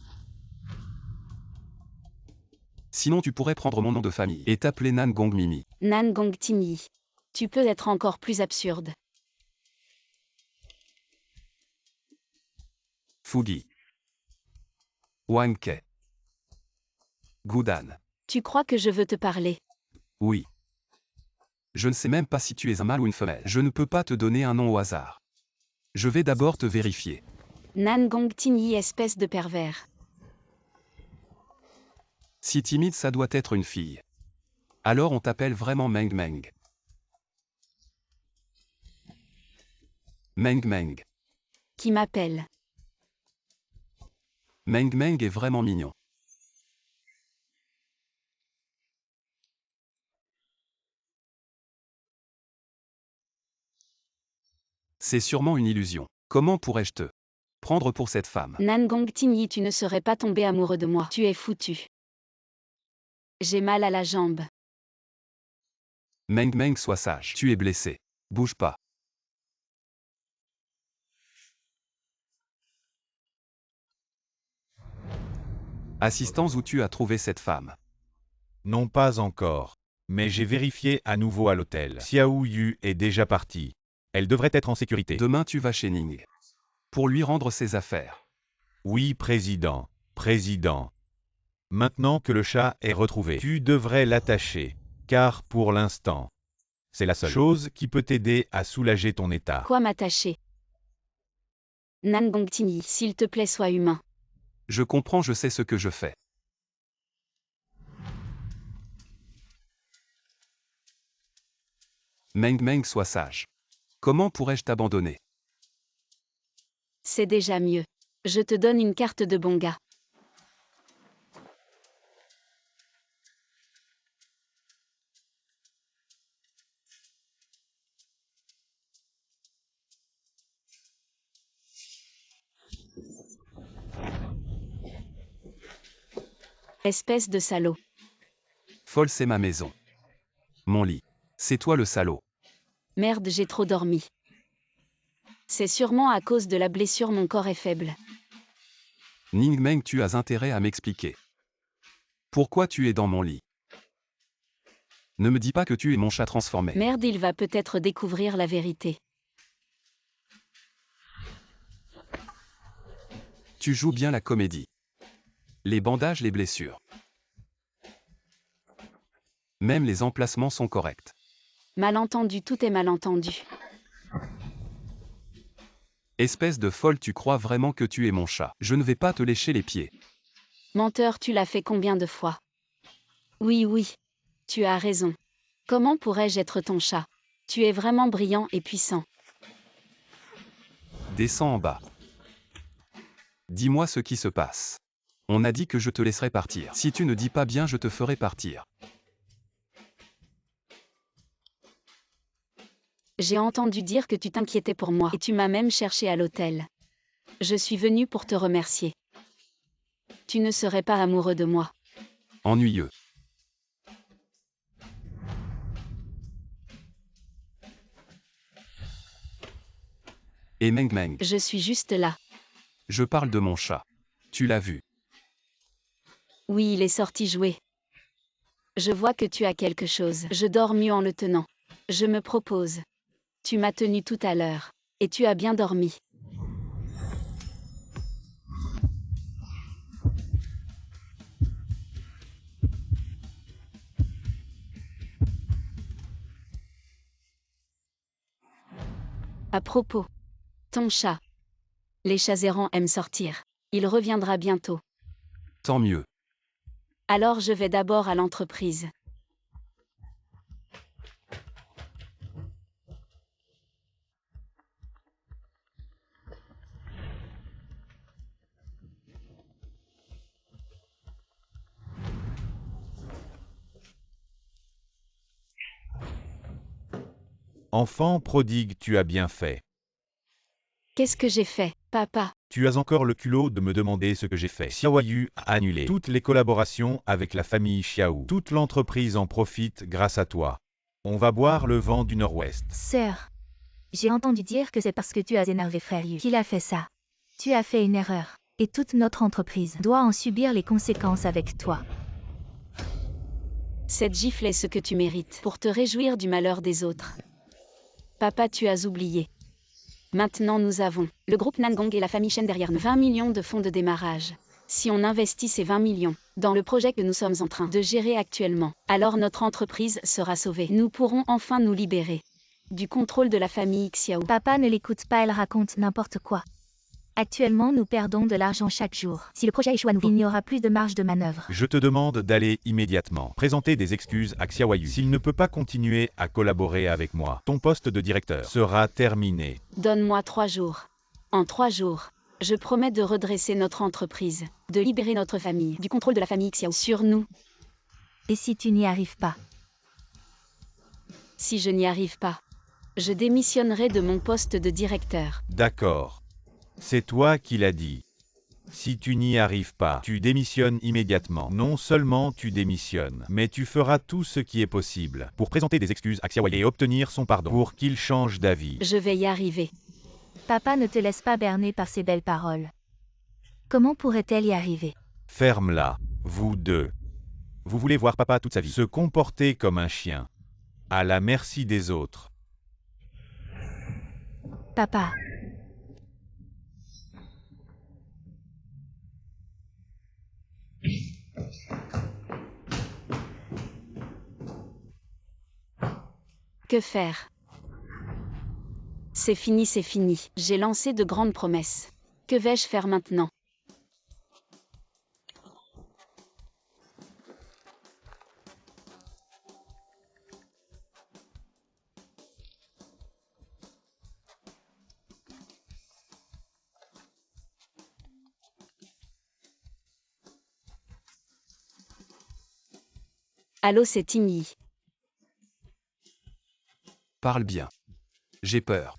Sinon tu pourrais prendre mon nom de famille et t'appeler Nan Gong Mimi. Nan Gongtin Yi. Tu peux être encore plus absurde. Fugi. Wang Ke. Gudan. Tu crois que je veux te parler? Oui. Je ne sais même pas si tu es un mâle ou une femelle. Je ne peux pas te donner un nom au hasard. Je vais d'abord te vérifier. Nan Gongtin Yi, espèce de pervers. Si timide, ça doit être une fille. Alors on t'appelle vraiment Meng Meng. Meng Meng. Qui m'appelle? Meng Meng est vraiment mignon. C'est sûrement une illusion. Comment pourrais-je te prendre pour cette femme? Nan Gongtin Yi, tu ne serais pas tombé amoureux de moi. Tu es foutu. J'ai mal à la jambe. Meng Meng, sois sage. Tu es blessé. Bouge pas. Assistance, où tu as trouvé cette femme? Non, pas encore. Mais j'ai vérifié à nouveau à l'hôtel. Xiao Yu est déjà partie. Elle devrait être en sécurité. Demain tu vas chez Ning. Pour lui rendre ses affaires. Oui, président. Président. Maintenant que le chat est retrouvé, tu devrais l'attacher. Car pour l'instant, c'est la seule chose qui peut t'aider à soulager ton état. Quoi m'attacher? Nan Gongtin Yi, s'il te plaît, sois humain. Je comprends, je sais ce que je fais. Meng Meng, sois sage. Comment pourrais-je t'abandonner? C'est déjà mieux. Je te donne une carte de bon gars. Espèce de salaud. Folle, c'est ma maison. Mon lit. C'est toi le salaud. Merde, j'ai trop dormi. C'est sûrement à cause de la blessure, mon corps est faible. Ning Meng, tu as intérêt à m'expliquer. Pourquoi tu es dans mon lit? Ne me dis pas que tu es mon chat transformé. Merde, il va peut-être découvrir la vérité. Tu joues bien la comédie. Les bandages, les blessures. Même les emplacements sont corrects. Malentendu, tout est malentendu. Espèce de folle, tu crois vraiment que tu es mon chat? Je ne vais pas te lécher les pieds. Menteur, tu l'as fait combien de fois? Oui, oui. Tu as raison. Comment pourrais-je être ton chat? Tu es vraiment brillant et puissant. Descends en bas. Dis-moi ce qui se passe. On a dit que je te laisserais partir. Si tu ne dis pas bien, je te ferai partir. J'ai entendu dire que tu t'inquiétais pour moi et tu m'as même cherché à l'hôtel. Je suis venu pour te remercier. Tu ne serais pas amoureux de moi. Ennuyeux. Et Meng Meng. Je suis juste là. Je parle de mon chat. Tu l'as vu. Oui, il est sorti jouer. Je vois que tu as quelque chose. Je dors mieux en le tenant. Je me propose. Tu m'as tenu tout à l'heure. Et tu as bien dormi. À propos. Ton chat. Les chats errants aiment sortir. Il reviendra bientôt. Tant mieux. Alors je vais d'abord à l'entreprise. Enfant prodigue, tu as bien fait. Qu'est-ce que j'ai fait, papa? Tu as encore le culot de me demander ce que j'ai fait. Xiao Yu a annulé toutes les collaborations avec la famille Xiao. Toute l'entreprise en profite grâce à toi. On va boire le vent du Nord-Ouest. Sœur, j'ai entendu dire que c'est parce que tu as énervé frère Yu qu'il a fait ça. Tu as fait une erreur. Et toute notre entreprise doit en subir les conséquences avec toi. Cette gifle est ce que tu mérites pour te réjouir du malheur des autres. Papa, tu as oublié. Maintenant nous avons le groupe Nangong et la famille Shen derrière nous. 20 millions de fonds de démarrage. Si on investit ces 20 millions dans le projet que nous sommes en train de gérer actuellement, alors notre entreprise sera sauvée. Nous pourrons enfin nous libérer du contrôle de la famille Xiao. Papa ne l'écoute pas, elle raconte n'importe quoi. Actuellement, nous perdons de l'argent chaque jour. Si le projet échoue à nouveau, il n'y aura plus de marge de manœuvre. Je te demande d'aller immédiatement présenter des excuses à Xiao Yu. S'il ne peut pas continuer à collaborer avec moi, ton poste de directeur sera terminé. Donne-moi 3 jours. En 3 jours, je promets de redresser notre entreprise, de libérer notre famille du contrôle de la famille Xiao sur nous. Et si tu n'y arrives pas? Si je n'y arrive pas, je démissionnerai de mon poste de directeur. D'accord. C'est toi qui l'as dit. Si tu n'y arrives pas, tu démissionnes immédiatement. Non seulement tu démissionnes, mais tu feras tout ce qui est possible pour présenter des excuses à Xiao Yu et obtenir son pardon pour qu'il change d'avis. Je vais y arriver. Papa ne te laisse pas berner par ces belles paroles. Comment pourrait-elle y arriver? Ferme-la, vous deux. Vous voulez voir papa toute sa vie se comporter comme un chien, à la merci des autres. Papa. Que faire? C'est fini, c'est fini. J'ai lancé de grandes promesses. Que vais-je faire maintenant? Allô, c'est Timmy. Parle bien. J'ai peur.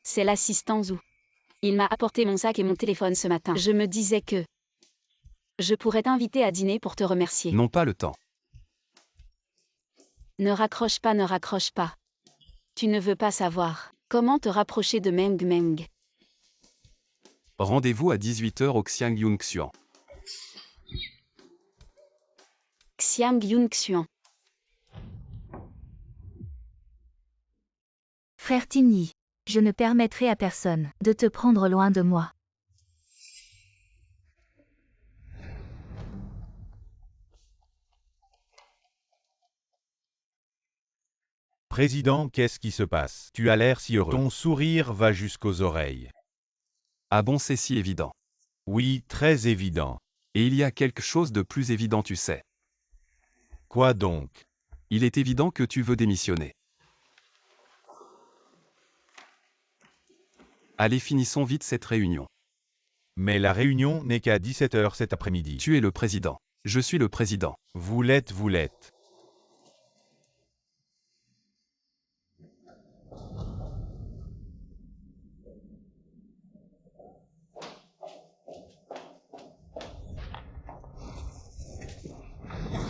C'est l'assistant Zhu. Il m'a apporté mon sac et mon téléphone ce matin. Je me disais que je pourrais t'inviter à dîner pour te remercier. Non, pas le temps. Ne raccroche pas, ne raccroche pas. Tu ne veux pas savoir comment te rapprocher de Meng Meng. Rendez-vous à 18 h au Xiang Yun Xuan. Xiang Yun Xuan. Frère Timmy, Je ne permettrai à personne de te prendre loin de moi. Président, qu'est-ce qui se passe? Tu as l'air si heureux. Ton sourire va jusqu'aux oreilles. Ah bon, c'est si évident. Oui, très évident. Et il y a quelque chose de plus évident, tu sais. Quoi donc? Il est évident que tu veux démissionner. Allez, finissons vite cette réunion. Mais la réunion n'est qu'à 17 h cet après-midi. Tu es le président. Je suis le président. Vous l'êtes.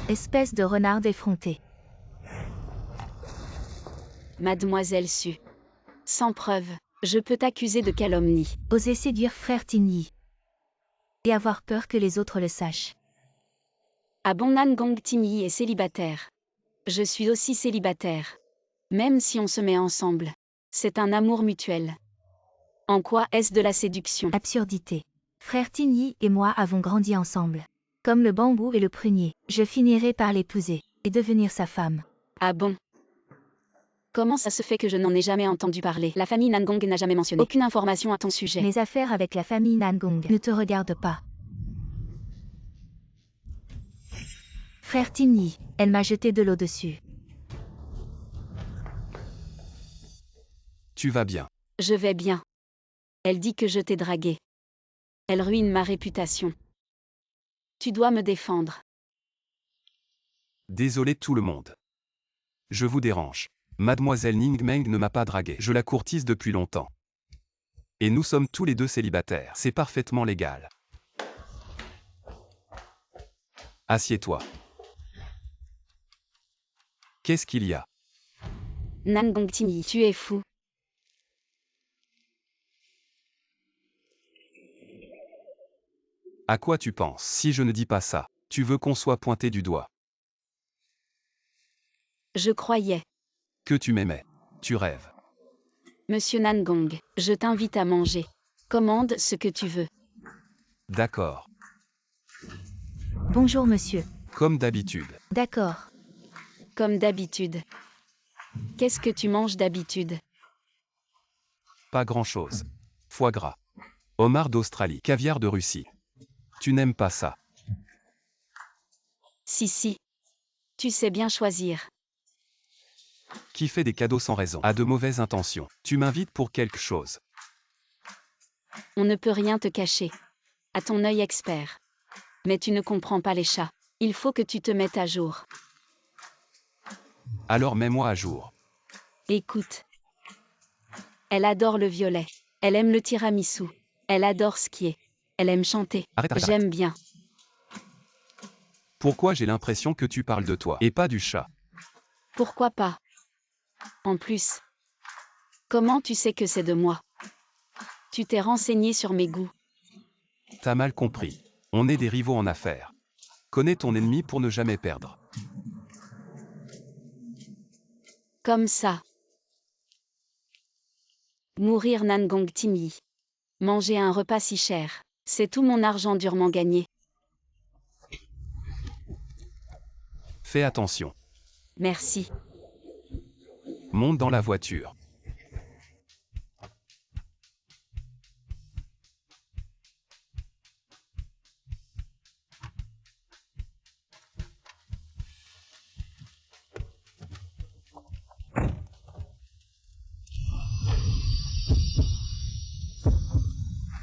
Espèce de renard effronté. Mademoiselle Su. Sans preuve, je peux t'accuser de calomnie. Oser séduire frère Tigny. Et avoir peur que les autres le sachent. Ah bon, Nan Gong Timmy est célibataire. Je suis aussi célibataire. Même si on se met ensemble. C'est un amour mutuel. En quoi est-ce de la séduction? Absurdité. Frère Tigny et moi avons grandi ensemble. Comme le bambou et le prunier, je finirai par l'épouser et devenir sa femme. Ah bon? Comment ça se fait que je n'en ai jamais entendu parler? La famille Nan Gong n'a jamais mentionné aucune information à ton sujet. Mes affaires avec la famille Nan Gong ne te regardent pas. Frère Tigny, elle m'a jeté de l'eau dessus. Tu vas bien. Je vais bien. Elle dit que je t'ai dragué. Elle ruine ma réputation. Tu dois me défendre. Désolé tout le monde. Je vous dérange. Mademoiselle Ning Meng ne m'a pas dragué. Je la courtise depuis longtemps. Et nous sommes tous les deux célibataires. C'est parfaitement légal. Assieds-toi. Qu'est-ce qu'il y a? Nan Gong Timmy, tu es fou. À quoi tu penses? Si je ne dis pas ça, tu veux qu'on soit pointé du doigt. Je croyais. Que tu m'aimais. Tu rêves. Monsieur Nan Gong, je t'invite à manger. Commande ce que tu veux. D'accord. Bonjour monsieur. Comme d'habitude. D'accord. Comme d'habitude. Qu'est-ce que tu manges d'habitude? Pas grand-chose. Foie gras. Homard d'Australie. Caviar de Russie. Tu n'aimes pas ça. Si. Tu sais bien choisir. Qui fait des cadeaux sans raison, a de mauvaises intentions. Tu m'invites pour quelque chose. On ne peut rien te cacher. À ton œil expert. Mais tu ne comprends pas les chats. Il faut que tu te mettes à jour. Alors mets-moi à jour. Écoute. Elle adore le violet. Elle aime le tiramisu. Elle adore skier. Elle aime chanter. Arrête. J'aime bien. Pourquoi j'ai l'impression que tu parles de toi et pas du chat? Pourquoi pas? En plus. Comment tu sais que c'est de moi? Tu t'es renseigné sur mes goûts. T'as mal compris. On est des rivaux en affaires. Connais ton ennemi pour ne jamais perdre. Comme ça. Mourir Nan Gong Timmy. Manger un repas si cher. C'est tout mon argent durement gagné. Fais attention. Merci. Monte dans la voiture.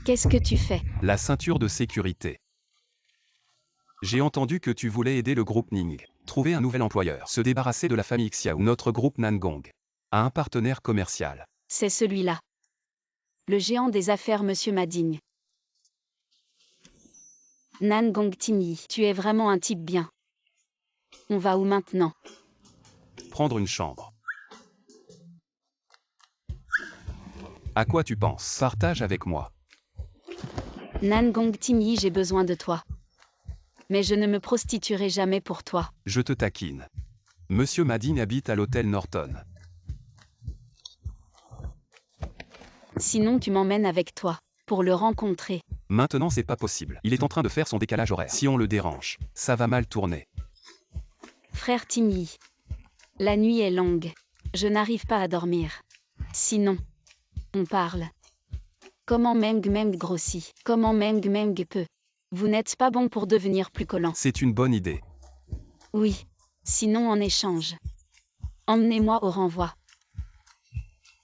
Qu'est-ce que tu fais? La ceinture de sécurité. J'ai entendu que tu voulais aider le groupe Ning. Trouver un nouvel employeur. Se débarrasser de la famille Xiao. Notre groupe Nan Gong a un partenaire commercial. C'est celui-là. Le géant des affaires Monsieur Mading. Nan Gong Timmy, tu es vraiment un type bien. On va où maintenant? Prendre une chambre. À quoi tu penses? Partage avec moi. Nan Gong Timmy, j'ai besoin de toi. Mais je ne me prostituerai jamais pour toi. Je te taquine. Monsieur Mading habite à l'hôtel Norton. Sinon tu m'emmènes avec toi, pour le rencontrer. Maintenant c'est pas possible. Il est en train de faire son décalage horaire. Si on le dérange, ça va mal tourner. Frère Timmy. La nuit est longue. Je n'arrive pas à dormir. Sinon, on parle. Comment Meng Meng grossit? Comment Meng Meng peut? Vous n'êtes pas bon pour devenir plus collant. C'est une bonne idée. Oui. Sinon en échange. Emmenez-moi au renvoi.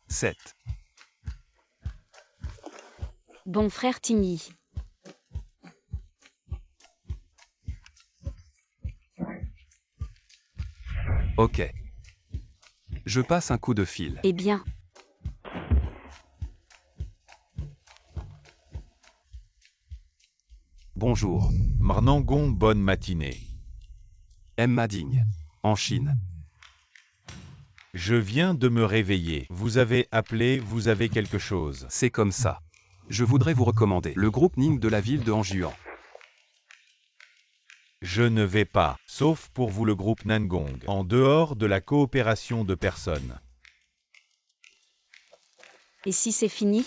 7. Bon frère Timmy. Ok. Je passe un coup de fil. Eh bien. Bonjour. Mrnangon, bonne matinée. M. Mading. En Chine. Je viens de me réveiller. Vous avez appelé, vous avez quelque chose. C'est comme ça. Je voudrais vous recommander le groupe Ning de la ville de Anjuan. Je ne vais pas, sauf pour vous le groupe Nangong, en dehors de la coopération de personnes. Et si c'est fini?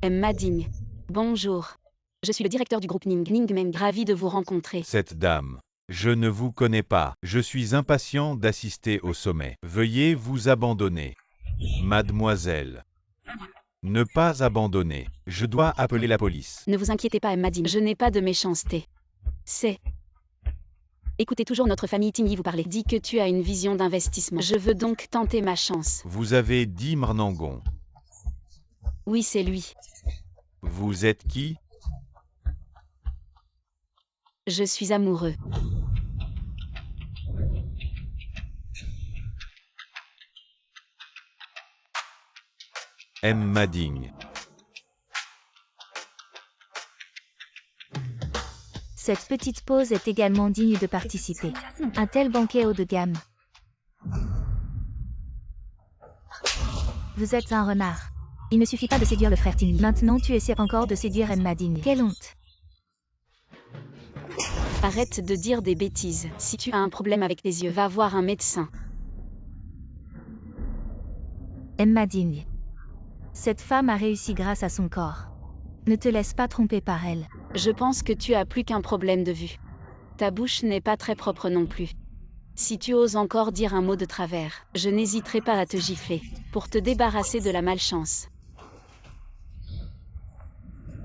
M. Mading. Bonjour. Je suis le directeur du groupe Ning Meng, ravi de vous rencontrer. Cette dame. Je ne vous connais pas. Je suis impatient d'assister au sommet. Veuillez vous abandonner. Mademoiselle. Ne pas abandonner. Je dois appeler la police. Ne vous inquiétez pas, M. Mading. Je n'ai pas de méchanceté. C'est... Écoutez toujours notre famille Timmy vous parler. Dis que tu as une vision d'investissement. Je veux donc tenter ma chance. Vous avez dit Mrnangon. Oui, c'est lui. Vous êtes qui? Je suis amoureux. M. Mading. Cette petite pause est également digne de participer. Un tel banquet haut de gamme. Vous êtes un renard. Il ne suffit pas de séduire le frère Timmy. Maintenant tu essaies encore de séduire M. Mading. Quelle honte. Arrête de dire des bêtises. Si tu as un problème avec tes yeux, va voir un médecin. M. Mading. Cette femme a réussi grâce à son corps. Ne te laisse pas tromper par elle. Je pense que tu as plus qu'un problème de vue. Ta bouche n'est pas très propre non plus. Si tu oses encore dire un mot de travers, je n'hésiterai pas à te gifler, pour te débarrasser de la malchance.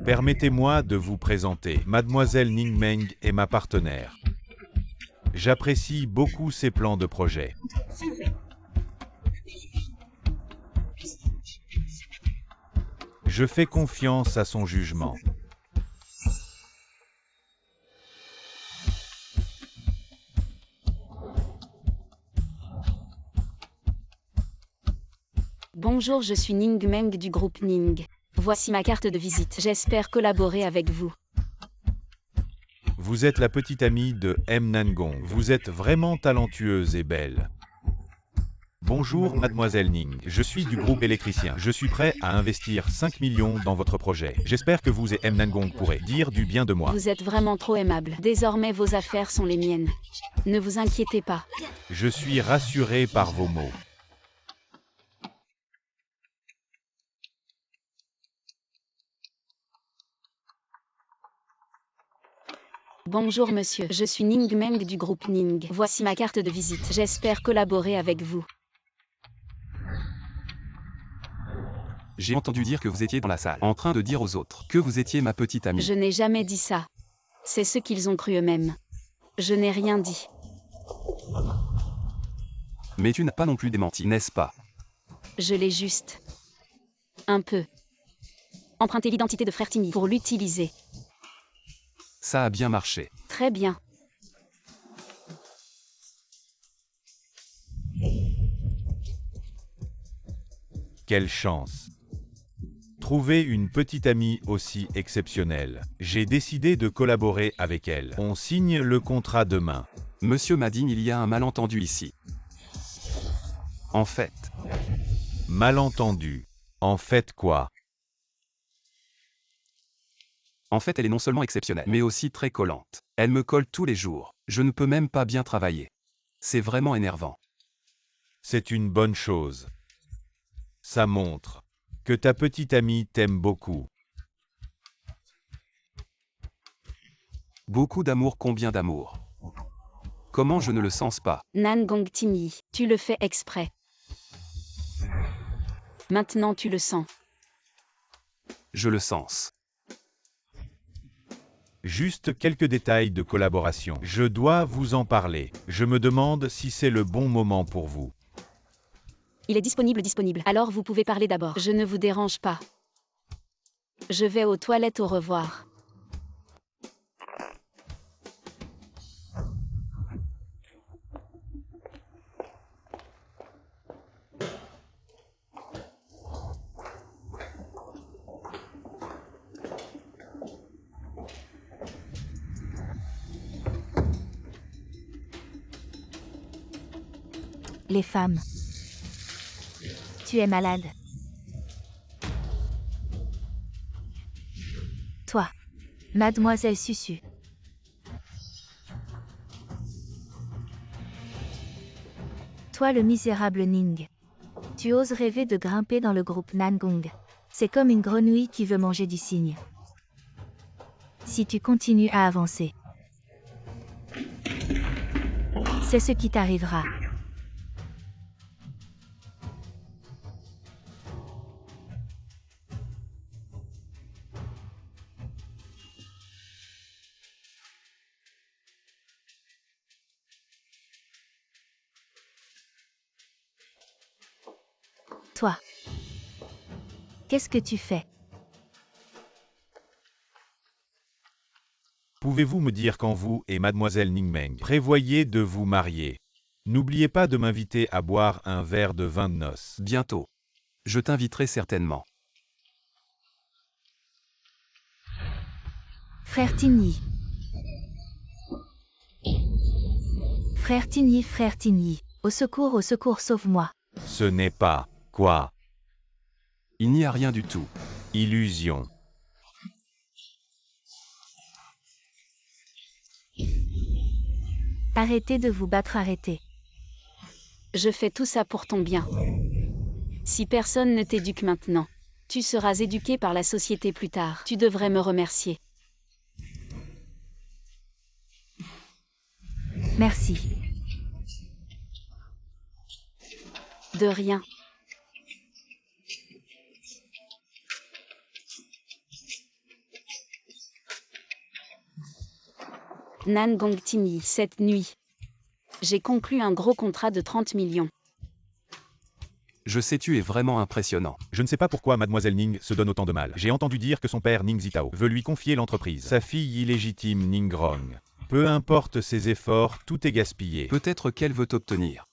Permettez-moi de vous présenter. Mademoiselle Ning Meng est ma partenaire. J'apprécie beaucoup ses plans de projet. Je fais confiance à son jugement. Bonjour, je suis Ning Meng du groupe Ning. Voici ma carte de visite. J'espère collaborer avec vous. Vous êtes la petite amie de M. Nangong. Vous êtes vraiment talentueuse et belle. Bonjour Mademoiselle Ning, je suis du groupe électricien. Je suis prêt à investir 5 millions dans votre projet. J'espère que vous et M. Nangong pourrez dire du bien de moi. Vous êtes vraiment trop aimable. Désormais vos affaires sont les miennes. Ne vous inquiétez pas. Je suis rassuré par vos mots. Bonjour monsieur, je suis Ning Meng du groupe Ning. Voici ma carte de visite. J'espère collaborer avec vous. J'ai entendu dire que vous étiez dans la salle, en train de dire aux autres que vous étiez ma petite amie. Je n'ai jamais dit ça. C'est ce qu'ils ont cru eux-mêmes. Je n'ai rien dit. Mais tu n'as pas non plus démenti, n'est-ce pas? Je l'ai juste... un peu... emprunté l'identité de frère Timmy pour l'utiliser. Ça a bien marché. Très bien. Quelle chance. Trouver une petite amie aussi exceptionnelle. J'ai décidé de collaborer avec elle. On signe le contrat demain. Monsieur Mading, il y a un malentendu ici. En fait... Malentendu. En fait quoi? En fait, elle est non seulement exceptionnelle, mais aussi très collante. Elle me colle tous les jours. Je ne peux même pas bien travailler. C'est vraiment énervant. C'est une bonne chose. Ça montre que ta petite amie t'aime beaucoup. Beaucoup d'amour, combien d'amour? Comment je ne le sens pas? Nan Gongtimi, tu le fais exprès. Maintenant tu le sens. Je le sens. Juste quelques détails de collaboration. Je dois vous en parler. Je me demande si c'est le bon moment pour vous. Il est disponible. Alors vous pouvez parler d'abord. Je ne vous dérange pas. Je vais aux toilettes, au revoir. Les femmes. Tu es malade. Toi, mademoiselle Susu. Toi le misérable Ning. Tu oses rêver de grimper dans le groupe Nangong. C'est comme une grenouille qui veut manger du cygne. Si tu continues à avancer, c'est ce qui t'arrivera. Toi, qu'est-ce que tu fais? Pouvez-vous me dire quand vous et mademoiselle Ningmeng prévoyez de vous marier? N'oubliez pas de m'inviter à boire un verre de vin de noces. Bientôt. Je t'inviterai certainement. Frère Tigny. Frère Tigny. Au secours, sauve-moi. Ce n'est pas quoi? Il n'y a rien du tout. Illusion. Arrêtez de vous battre, arrêtez. Je fais tout ça pour ton bien. Si personne ne t'éduque maintenant, tu seras éduqué par la société plus tard. Tu devrais me remercier. Merci. De rien. Nan Gongtimi, cette nuit, j'ai conclu un gros contrat de 30 millions. Je sais, tu es vraiment impressionnant. Je ne sais pas pourquoi mademoiselle Ning se donne autant de mal. J'ai entendu dire que son père Ning Zitao veut lui confier l'entreprise. Sa fille illégitime Ning Rong. Peu importe ses efforts, tout est gaspillé. Peut-être qu'elle veut obtenir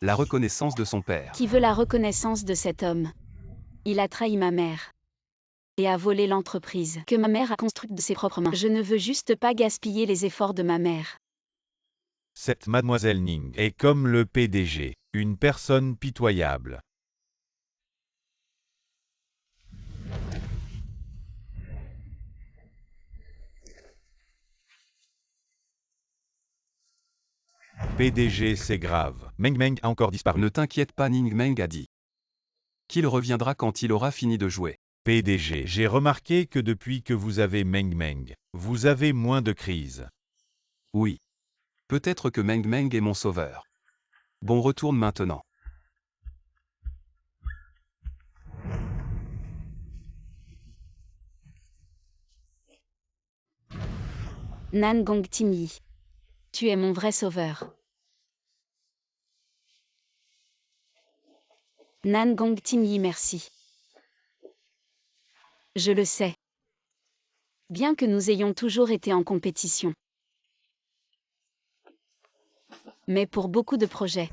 la reconnaissance de son père. Qui veut la reconnaissance de cet homme? Il a trahi ma mère et a volé l'entreprise que ma mère a construite de ses propres mains. Je ne veux juste pas gaspiller les efforts de ma mère. Cette mademoiselle Ning est comme le PDG, une personne pitoyable. PDG, c'est grave. Meng Meng a encore disparu. Ne t'inquiète pas, Ning Meng a dit qu'il reviendra quand il aura fini de jouer. PDG, j'ai remarqué que depuis que vous avez Meng Meng, vous avez moins de crises. Oui. Peut-être que Meng Meng est mon sauveur. Bon, retourne maintenant. Nan Gongtimi, tu es mon vrai sauveur. Nan Gongtimi, merci. Je le sais. Bien que nous ayons toujours été en compétition. Mais pour beaucoup de projets,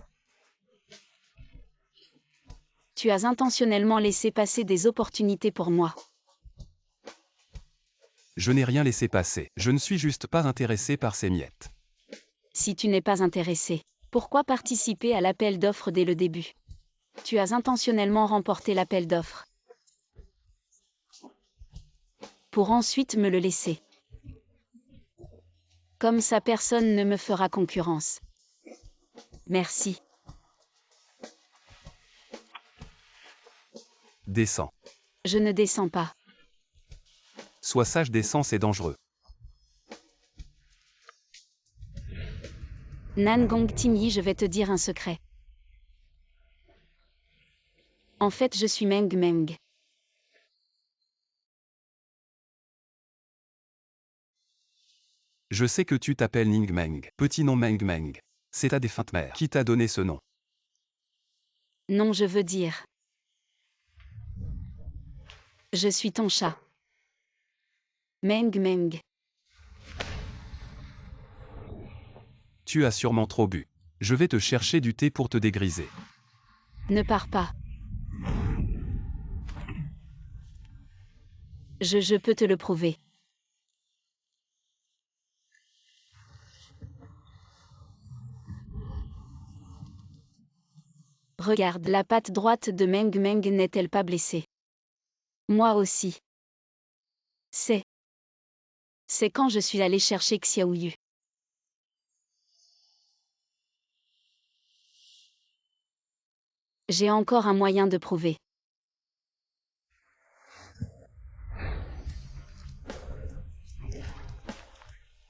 tu as intentionnellement laissé passer des opportunités pour moi. Je n'ai rien laissé passer. Je ne suis juste pas intéressé par ces miettes. Si tu n'es pas intéressé, pourquoi participer à l'appel d'offres dès le début? Tu as intentionnellement remporté l'appel d'offres pour ensuite me le laisser. Comme ça, personne ne me fera concurrence. Merci. Descends. Je ne descends pas. Sois sage, descends, c'est dangereux. Nangong Timyi, je vais te dire un secret. En fait, je suis Meng Meng. Je sais que tu t'appelles Ning Meng. Petit nom Meng Meng. C'est ta défunte mère qui t'a donné ce nom. Non, je veux dire. Je suis ton chat. Meng Meng. Tu as sûrement trop bu. Je vais te chercher du thé pour te dégriser. Ne pars pas. Je peux te le prouver. Regarde, la patte droite de Meng Meng n'est-elle pas blessée? Moi aussi. C'est quand je suis allé chercher Xiaoyu. J'ai encore un moyen de prouver.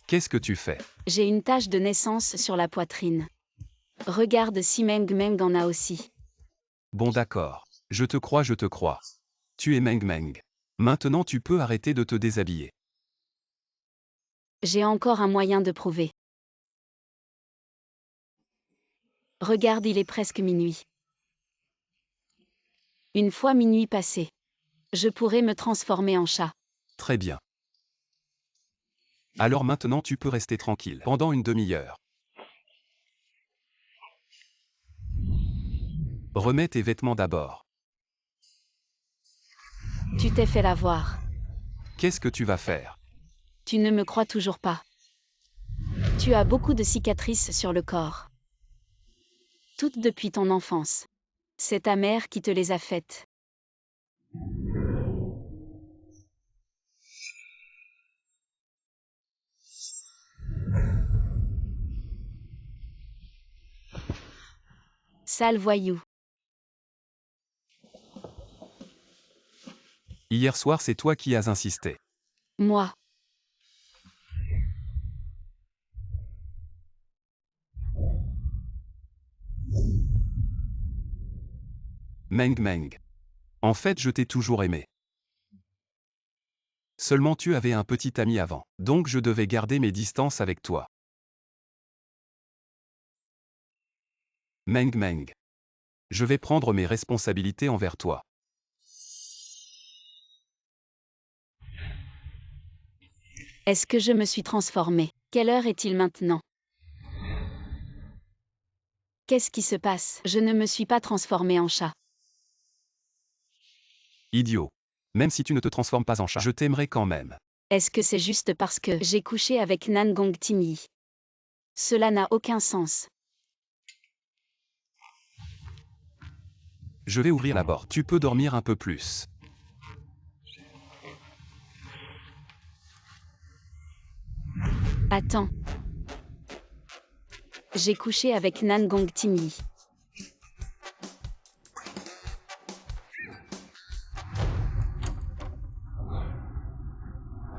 Qu'est-ce que tu fais? J'ai une tache de naissance sur la poitrine. Regarde si Meng Meng en a aussi. Bon d'accord. Je te crois, je te crois. Tu es Meng Meng. Maintenant tu peux arrêter de te déshabiller. J'ai encore un moyen de prouver. Regarde, il est presque minuit. Une fois minuit passé, je pourrais me transformer en chat. Très bien. Alors maintenant tu peux rester tranquille pendant une demi-heure. Remets tes vêtements d'abord. Tu t'es fait l'avoir. Qu'est-ce que tu vas faire? Tu ne me crois toujours pas. Tu as beaucoup de cicatrices sur le corps. Toutes depuis ton enfance. C'est ta mère qui te les a faites. Sale voyou. Hier soir c'est toi qui as insisté. Moi. Meng Meng. En fait je t'ai toujours aimé. Seulement tu avais un petit ami avant, donc je devais garder mes distances avec toi. Meng Meng. Je vais prendre mes responsabilités envers toi. Est-ce que je me suis transformée? Quelle heure est-il maintenant? Qu'est-ce qui se passe? Je ne me suis pas transformée en chat. Idiot. Même si tu ne te transformes pas en chat, je t'aimerai quand même. Est-ce que c'est juste parce que j'ai couché avec Nangong Timyi? Cela n'a aucun sens. Je vais ouvrir la porte. Tu peux dormir un peu plus. Attends. J'ai couché avec Nangong Timyi.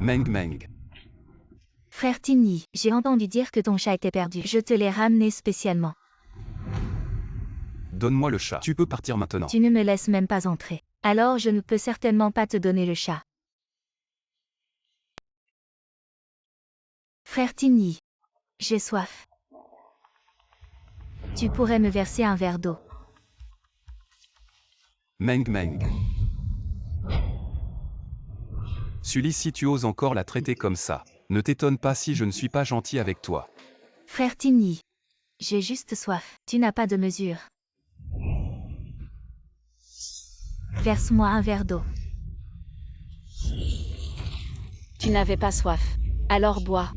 Meng Meng. Frère Timyi, j'ai entendu dire que ton chat était perdu. Je te l'ai ramené spécialement. Donne-moi le chat. Tu peux partir maintenant. Tu ne me laisses même pas entrer. Alors je ne peux certainement pas te donner le chat. Frère Timyi, j'ai soif. Tu pourrais me verser un verre d'eau. Meng Meng. Sully, si tu oses encore la traiter comme ça, ne t'étonne pas si je ne suis pas gentil avec toi. Frère Timyi, j'ai juste soif. Tu n'as pas de mesure. Verse-moi un verre d'eau. Tu n'avais pas soif. Alors bois.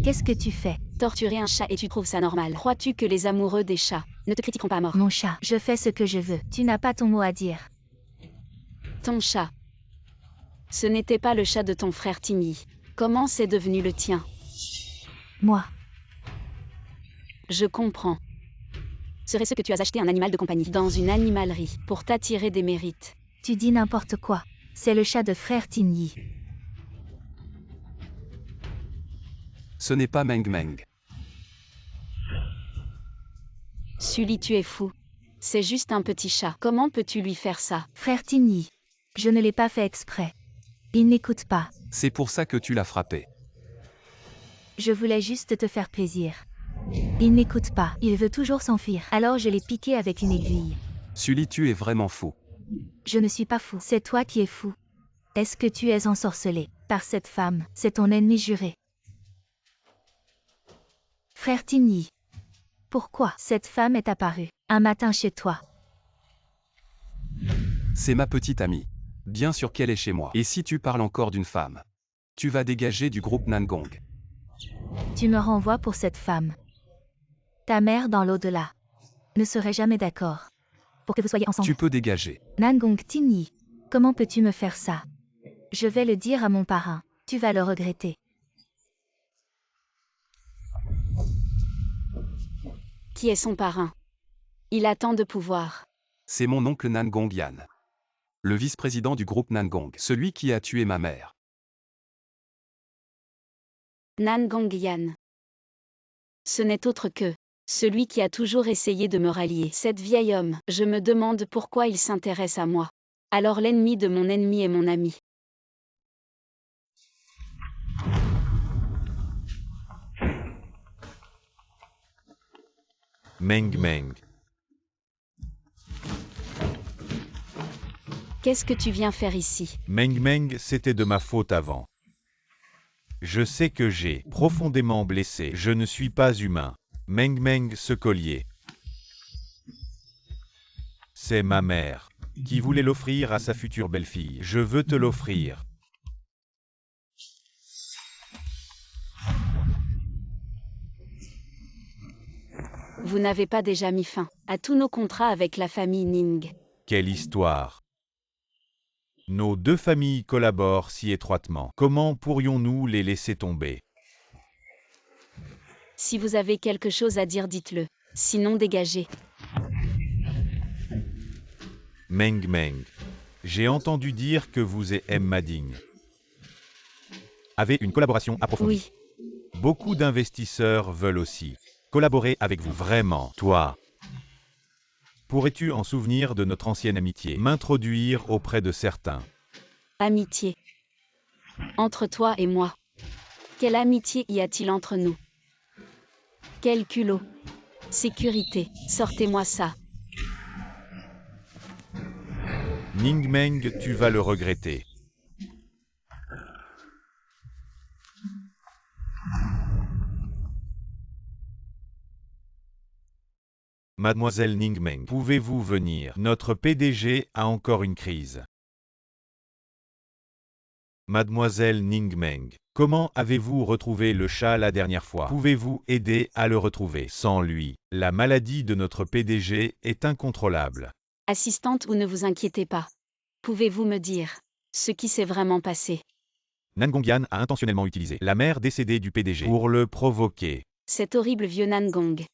Qu'est-ce que tu fais? Torturer un chat et tu trouves ça normal? Crois-tu que les amoureux des chats ne te critiqueront pas à mort? Mon chat, je fais ce que je veux. Tu n'as pas ton mot à dire. Ton chat. Ce n'était pas le chat de ton frère Timyi. Comment c'est devenu le tien? Moi. Je comprends. Serait-ce que tu as acheté un animal de compagnie dans une animalerie pour t'attirer des mérites? Tu dis n'importe quoi. C'est le chat de frère Tinyi. Ce n'est pas Meng Meng. Sully, tu es fou. C'est juste un petit chat. Comment peux-tu lui faire ça? Frère Tinyi. Je ne l'ai pas fait exprès. Il n'écoute pas. C'est pour ça que tu l'as frappé. Je voulais juste te faire plaisir. Il n'écoute pas. Il veut toujours s'enfuir. Alors je l'ai piqué avec une aiguille. Sully, tu es vraiment fou. Je ne suis pas fou. C'est toi qui es fou. Est-ce que tu es ensorcelé par cette femme? C'est ton ennemi juré. Frère Tinyi. Pourquoi cette femme est apparue un matin chez toi? C'est ma petite amie. Bien sûr qu'elle est chez moi. Et si tu parles encore d'une femme, tu vas dégager du groupe Nangong. Tu me renvoies pour cette femme. Ta mère dans l'au-delà ne serait jamais d'accord pour que vous soyez ensemble. Tu peux dégager. Nangong Tinyi, comment peux-tu me faire ça? Je vais le dire à mon parrain. Tu vas le regretter. Qui est son parrain? Il a tant de pouvoir. C'est mon oncle Nangong Yan. Le vice-président du groupe Nangong, celui qui a tué ma mère. Nangong Yan. Ce n'est autre que celui qui a toujours essayé de me rallier. Cet vieil homme, je me demande pourquoi il s'intéresse à moi. Alors l'ennemi de mon ennemi est mon ami. Meng Meng. Qu'est-ce que tu viens faire ici? Meng Meng, c'était de ma faute avant. Je sais que j'ai profondément blessé. Je ne suis pas humain. Meng Meng, ce collier. C'est ma mère qui voulait l'offrir à sa future belle-fille. Je veux te l'offrir. Vous n'avez pas déjà mis fin à tous nos contrats avec la famille Ning. Quelle histoire! Nos deux familles collaborent si étroitement. Comment pourrions-nous les laisser tomber? Si vous avez quelque chose à dire, dites-le. Sinon, dégagez. Meng Meng. J'ai entendu dire que vous et M. Mading avez une collaboration approfondie. Oui. Beaucoup d'investisseurs veulent aussi collaborer avec vous. Vraiment, toi. Pourrais-tu en souvenir de notre ancienne amitié, m'introduire auprès de certains? Amitié. Entre toi et moi. Quelle amitié y a-t-il entre nous? Quel culot. Sécurité, sortez-moi ça. Ning Meng, tu vas le regretter. Mademoiselle Ning Meng, pouvez-vous venir? Notre PDG a encore une crise. Mademoiselle Ning Meng, comment avez-vous retrouvé le chat la dernière fois? Pouvez-vous aider à le retrouver? Sans lui, la maladie de notre PDG est incontrôlable. Assistante, ou ne vous inquiétez pas. Pouvez-vous me dire ce qui s'est vraiment passé? Nangongyan a intentionnellement utilisé la mère décédée du PDG pour le provoquer. Cet horrible vieux Nangong.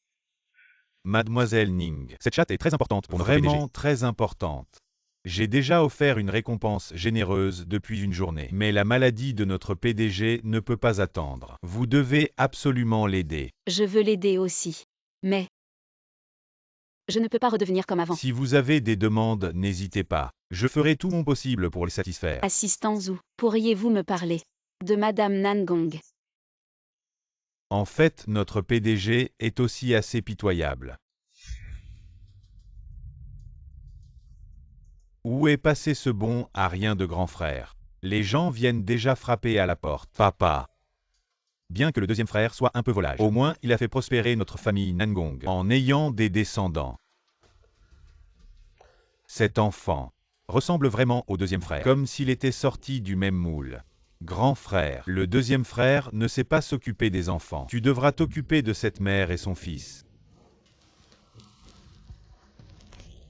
Mademoiselle Ning, cette chatte est très importante pour notre PDG. Vraiment très importante. J'ai déjà offert une récompense généreuse depuis une journée, mais la maladie de notre PDG ne peut pas attendre. Vous devez absolument l'aider. Je veux l'aider aussi. Mais je ne peux pas redevenir comme avant. Si vous avez des demandes, n'hésitez pas. Je ferai tout mon possible pour les satisfaire. Assistant Zhu, pourriez-vous me parler de Madame Nangong? En fait, notre PDG est aussi assez pitoyable. Où est passé ce bon à rien de grand frère? Les gens viennent déjà frapper à la porte. Papa. Bien que le deuxième frère soit un peu volage, au moins il a fait prospérer notre famille Nangong en ayant des descendants. Cet enfant ressemble vraiment au deuxième frère, comme s'il était sorti du même moule. Grand frère, le deuxième frère ne sait pas s'occuper des enfants. Tu devras t'occuper de cette mère et son fils.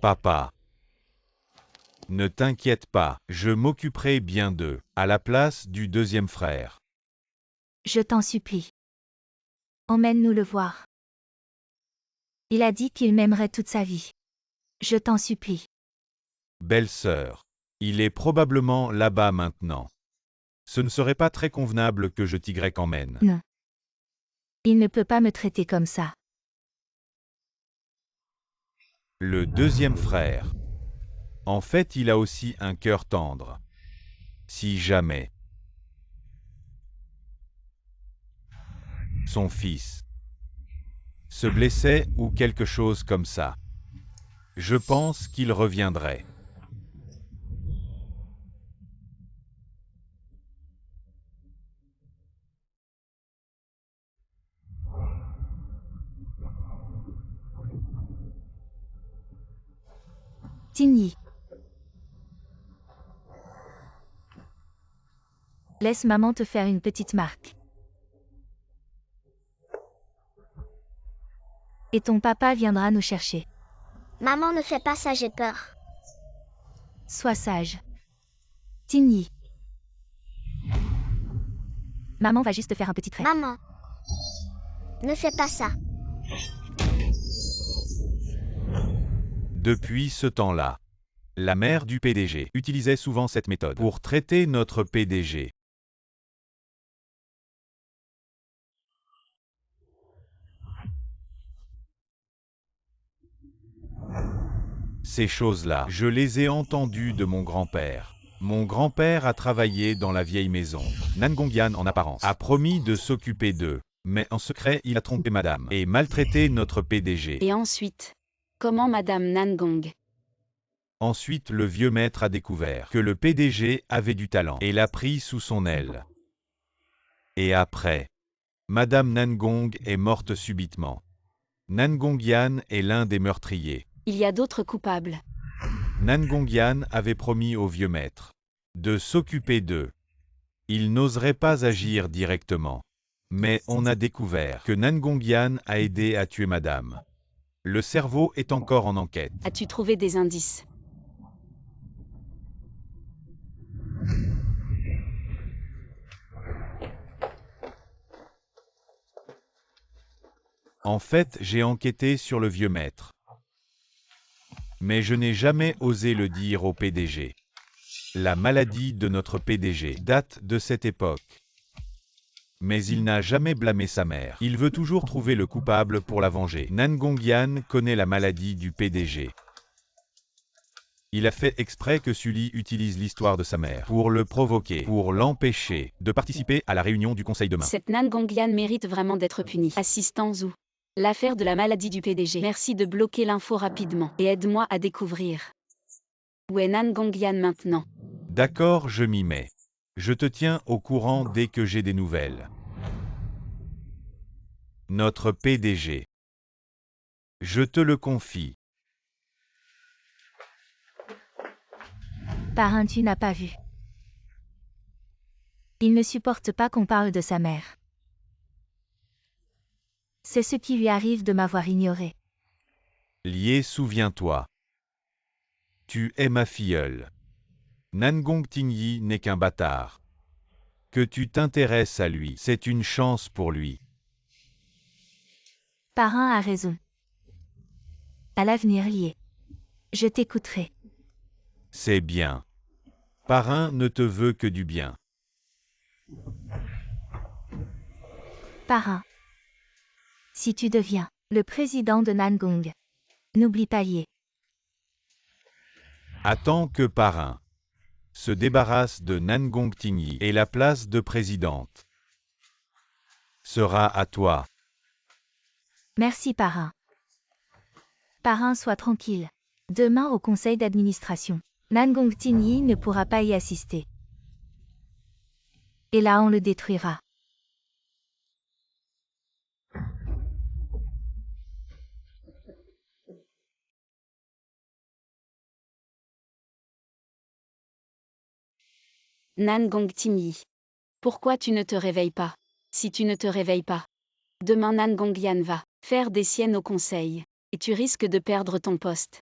Papa. Ne t'inquiète pas, je m'occuperai bien d'eux, à la place du deuxième frère. Je t'en supplie. Emmène-nous le voir. Il a dit qu'il m'aimerait toute sa vie. Je t'en supplie. Belle-sœur. Il est probablement là-bas maintenant. Ce ne serait pas très convenable que je t'y emmène. Non. Il ne peut pas me traiter comme ça. Le deuxième frère. En fait, il a aussi un cœur tendre. Si jamais son fils se blessait ou quelque chose comme ça, je pense qu'il reviendrait. Tigny. Laisse maman te faire une petite marque. Et ton papa viendra nous chercher. Maman, ne fais pas ça, j'ai peur. Sois sage. Tigny. Maman va juste te faire un petit trait. Maman, ne fais pas ça. Depuis ce temps-là, la mère du PDG utilisait souvent cette méthode pour traiter notre PDG. Ces choses-là, je les ai entendues de mon grand-père. Mon grand-père a travaillé dans la vieille maison. Nangongyan, en apparence, a promis de s'occuper d'eux. Mais en secret, il a trompé madame et maltraité notre PDG. Et ensuite, comment Madame Nangong? Ensuite, le vieux maître a découvert que le PDG avait du talent et l'a pris sous son aile. Et après, Madame Nangong est morte subitement. Nangongyan est l'un des meurtriers. Il y a d'autres coupables. Nangongyan avait promis au vieux maître de s'occuper d'eux. Il n'oserait pas agir directement. Mais on a découvert que Nangongyan a aidé à tuer madame. Le cerveau est encore en enquête. As-tu trouvé des indices? En fait, j'ai enquêté sur le vieux maître. Mais je n'ai jamais osé le dire au PDG. La maladie de notre PDG date de cette époque. Mais il n'a jamais blâmé sa mère. Il veut toujours trouver le coupable pour la venger. Nangongyan connaît la maladie du PDG. Il a fait exprès que Sully utilise l'histoire de sa mère pour le provoquer, pour l'empêcher de participer à la réunion du conseil demain. Cette Nangongyan mérite vraiment d'être punie. Assistant Zhu. L'affaire de la maladie du PDG. Merci de bloquer l'info rapidement et aide-moi à découvrir. Où est Nangongyan maintenant? D'accord, je m'y mets. Je te tiens au courant dès que j'ai des nouvelles. Notre PDG. Je te le confie. Parrain, tu n'as pas vu. Il ne supporte pas qu'on parle de sa mère. C'est ce qui lui arrive de m'avoir ignoré. Lié, souviens-toi. Tu es ma filleule. Nangong Tingyi n'est qu'un bâtard. Que tu t'intéresses à lui, c'est une chance pour lui. Parrain a raison. À l'avenir lié. Je t'écouterai. C'est bien. Parrain ne te veut que du bien. Parrain. Si tu deviens le président de Nangong, n'oublie pas lié. Attends que Parrain se débarrasse de Nangong Tingyi et la place de présidente sera à toi. Merci parrain. Parrain, sois tranquille. Demain au conseil d'administration, Nangong Tingyi ne pourra pas y assister. Et là on le détruira. Nangong Tingyi. Pourquoi tu ne te réveilles pas? Si tu ne te réveilles pas, demain Nangongyan va faire des siennes au conseil, et tu risques de perdre ton poste.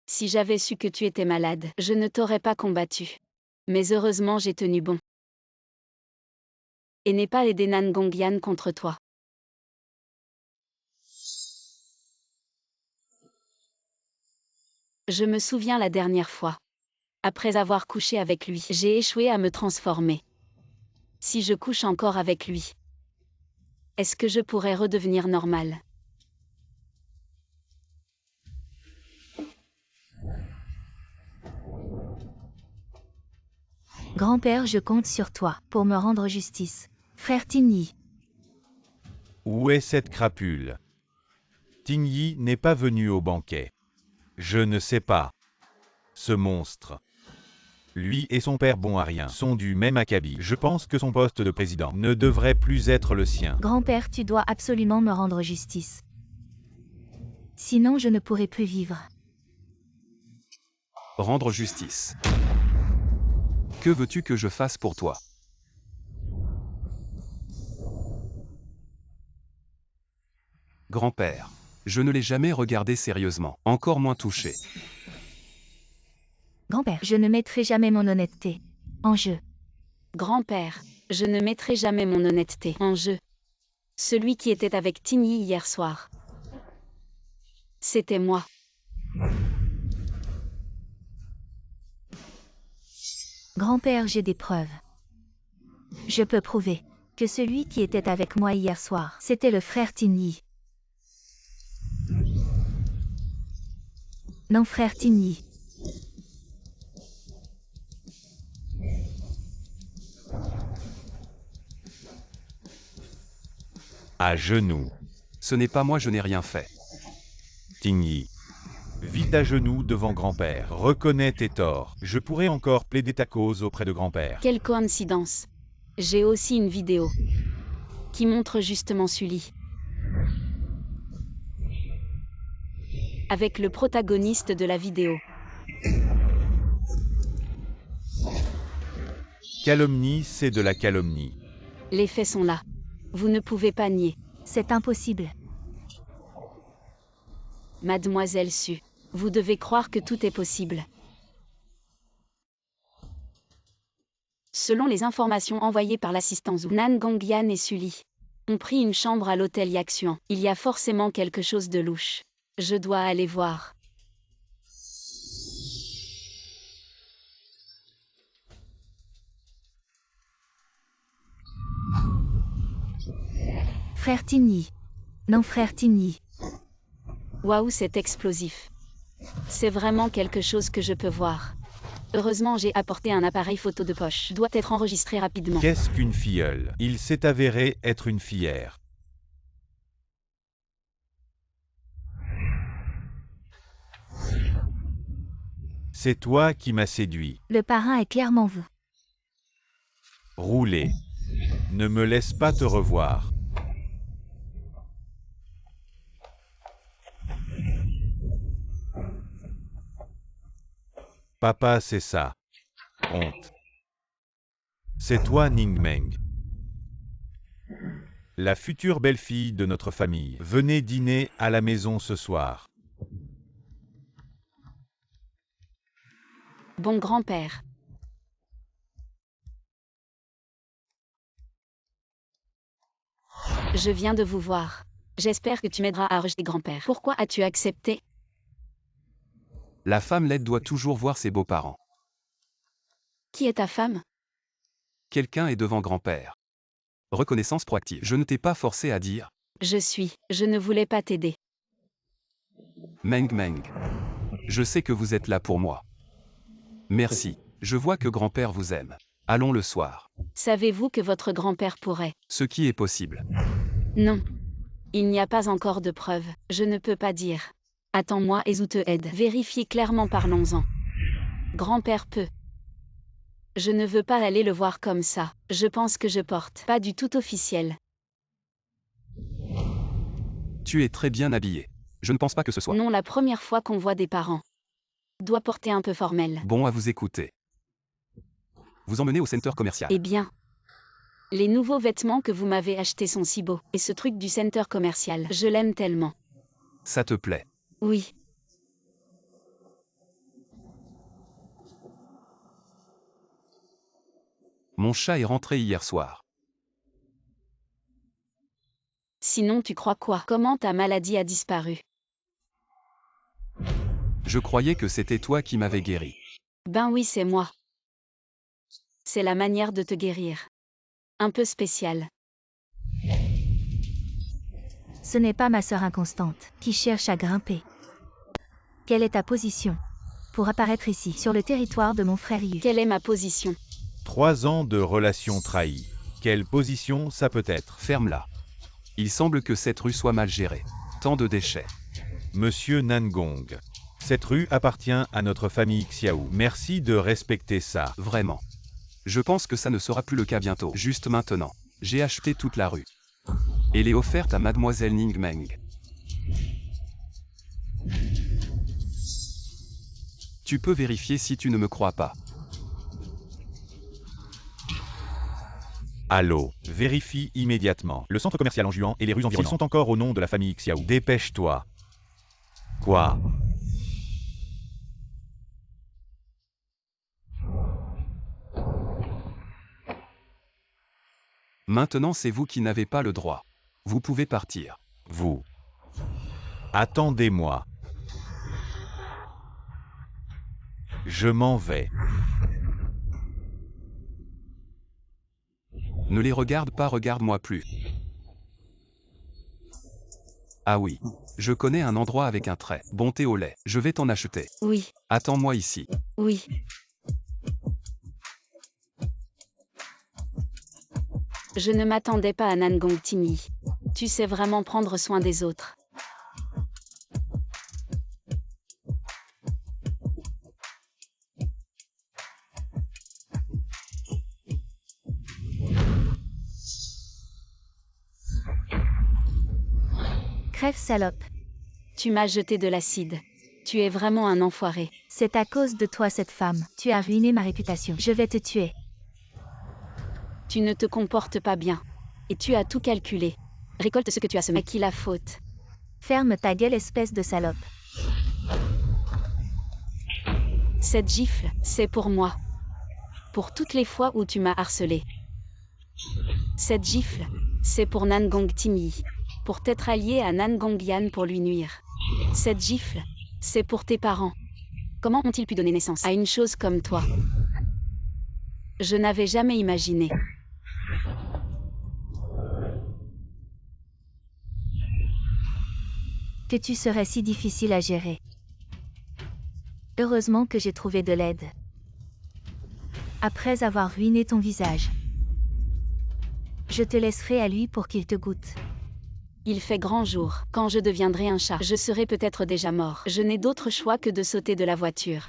Si j'avais su que tu étais malade, je ne t'aurais pas combattu. Mais heureusement j'ai tenu bon. et n'ai pas aidé Nangongyan contre toi. Je me souviens la dernière fois. Après avoir couché avec lui, j'ai échoué à me transformer. Si je couche encore avec lui, est-ce que je pourrais redevenir normal? Grand-père, je compte sur toi pour me rendre justice. Frère Tigny, Où est cette crapule? Tigny n'est pas venu au banquet. Je ne sais pas. Ce monstre. Lui et son père bon à rien sont du même acabit. Je pense que son poste de président ne devrait plus être le sien. grand-père, tu dois absolument me rendre justice. Sinon, je ne pourrai plus vivre. Rendre justice. Que veux-tu que je fasse pour toi? Grand-père. Je ne l'ai jamais regardé sérieusement, encore moins touché. Grand-père, je ne mettrai jamais mon honnêteté en jeu. Grand-père, je ne mettrai jamais mon honnêteté en jeu. Celui qui était avec Tigny hier soir. C'était moi. Grand-père, j'ai des preuves. Je peux prouver que celui qui était avec moi hier soir, c'était le frère Tigny. Non, frère Tigny. À genoux. Ce n'est pas moi, je n'ai rien fait. Tigny. Vite à genoux devant grand-père. Reconnais tes torts. Je pourrais encore plaider ta cause auprès de grand-père. Quelle coïncidence. J'ai aussi une vidéo qui montre justement Sully avec le protagoniste de la vidéo. Calomnie, c'est de la calomnie. Les faits sont là. Vous ne pouvez pas nier. C'est impossible. Mademoiselle Su, vous devez croire que tout est possible. Selon les informations envoyées par l'assistant Zhu, Nangongyan et Sully ont pris une chambre à l'hôtel Yaxuan. Il y a forcément quelque chose de louche. Je dois aller voir. Frère Tigny. Non, frère Tigny. Waouh, c'est explosif. C'est vraiment quelque chose que je peux voir. Heureusement, j'ai apporté un appareil photo de poche. Doit être enregistré rapidement. Qu'est-ce qu'une filleule? Il s'est avéré être une fillère. C'est toi qui m'as séduit. Le parrain est clairement vous. Roulez. Ne me laisse pas te revoir. Papa, c'est ça. Honte. C'est toi, Ningmeng. La future belle-fille de notre famille. Venez dîner à la maison ce soir. Bon grand-père. Je viens de vous voir. J'espère que tu m'aideras à rejeter grand-père. Pourquoi as-tu accepté? La femme laide doit toujours voir ses beaux-parents. Qui est ta femme? Quelqu'un est devant grand-père. Reconnaissance proactive. Je ne t'ai pas forcé à dire Je ne voulais pas t'aider. Meng Meng. Je sais que vous êtes là pour moi. Merci. Je vois que grand-père vous aime. Allons le soir. Savez-vous que votre grand-père pourrait? Ce qui est possible. Non. Il n'y a pas encore de preuves. Je ne peux pas dire. Attends-moi et Zhu te aide. Vérifiez clairement, parlons-en. Grand-père peut. Je ne veux pas aller le voir comme ça. Je pense que je porte. Pas du tout officiel. Tu es très bien habillé. Je ne pense pas que ce soit. Non, la première fois qu'on voit des parents. Doit porter un peu formel. Bon à vous écouter. Vous emmenez au center commercial. Eh bien. Les nouveaux vêtements que vous m'avez achetés sont si beaux. Et ce truc du center commercial, je l'aime tellement. Ça te plaît? Oui. Mon chat est rentré hier soir. Sinon tu crois quoi? Comment ta maladie a disparu? Je croyais que c'était toi qui m'avais guéri. Ben oui, c'est moi. C'est la manière de te guérir. Un peu spéciale. Ce n'est pas ma sœur inconstante, qui cherche à grimper. Quelle est ta position pour apparaître ici, sur le territoire de mon frère Yu? Quelle est ma position? 3 ans de relation trahie. Quelle position ça peut être? Ferme-la. Il semble que cette rue soit mal gérée. Tant de déchets. Monsieur Nangong. Cette rue appartient à notre famille Xiao. Merci de respecter ça. Vraiment. Je pense que ça ne sera plus le cas bientôt. Juste maintenant. J'ai acheté toute la rue. Elle est offerte à mademoiselle Ningmeng. Tu peux vérifier si tu ne me crois pas. Allô, vérifie immédiatement. Le centre commercial en Juan et les rues environnantes sont encore au nom de la famille Xiao. Dépêche-toi. Quoi? Maintenant c'est vous qui n'avez pas le droit. Vous pouvez partir. Vous. Attendez-moi. Je m'en vais. Ne les regarde pas, regarde-moi plus. Ah oui. Je connais un endroit avec un très bon thé au lait. Je vais t'en acheter. Oui, Attends-moi ici. oui. Je ne m'attendais pas à Nangong Tini. Tu sais vraiment prendre soin des autres. Crève salope. Tu m'as jeté de l'acide. Tu es vraiment un enfoiré. C'est à cause de toi cette femme. Tu as ruiné ma réputation. Je vais te tuer. Tu ne te comportes pas bien. Et tu as tout calculé. Récolte ce que tu as semé. À qui la faute? Ferme ta gueule, espèce de salope. Cette gifle, c'est pour moi. Pour toutes les fois où tu m'as harcelé. Cette gifle, c'est pour Nangong Timi. Pour t'être allié à Nangong Yan pour lui nuire. Cette gifle, c'est pour tes parents. Comment ont-ils pu donner naissance à une chose comme toi? Je n'avais jamais imaginé. Que tu serais si difficile à gérer. Heureusement que j'ai trouvé de l'aide. Après avoir ruiné ton visage. Je te laisserai à lui pour qu'il te goûte. Il fait grand jour. Quand je deviendrai un chat, je serai peut-être déjà mort. Je n'ai d'autre choix que de sauter de la voiture.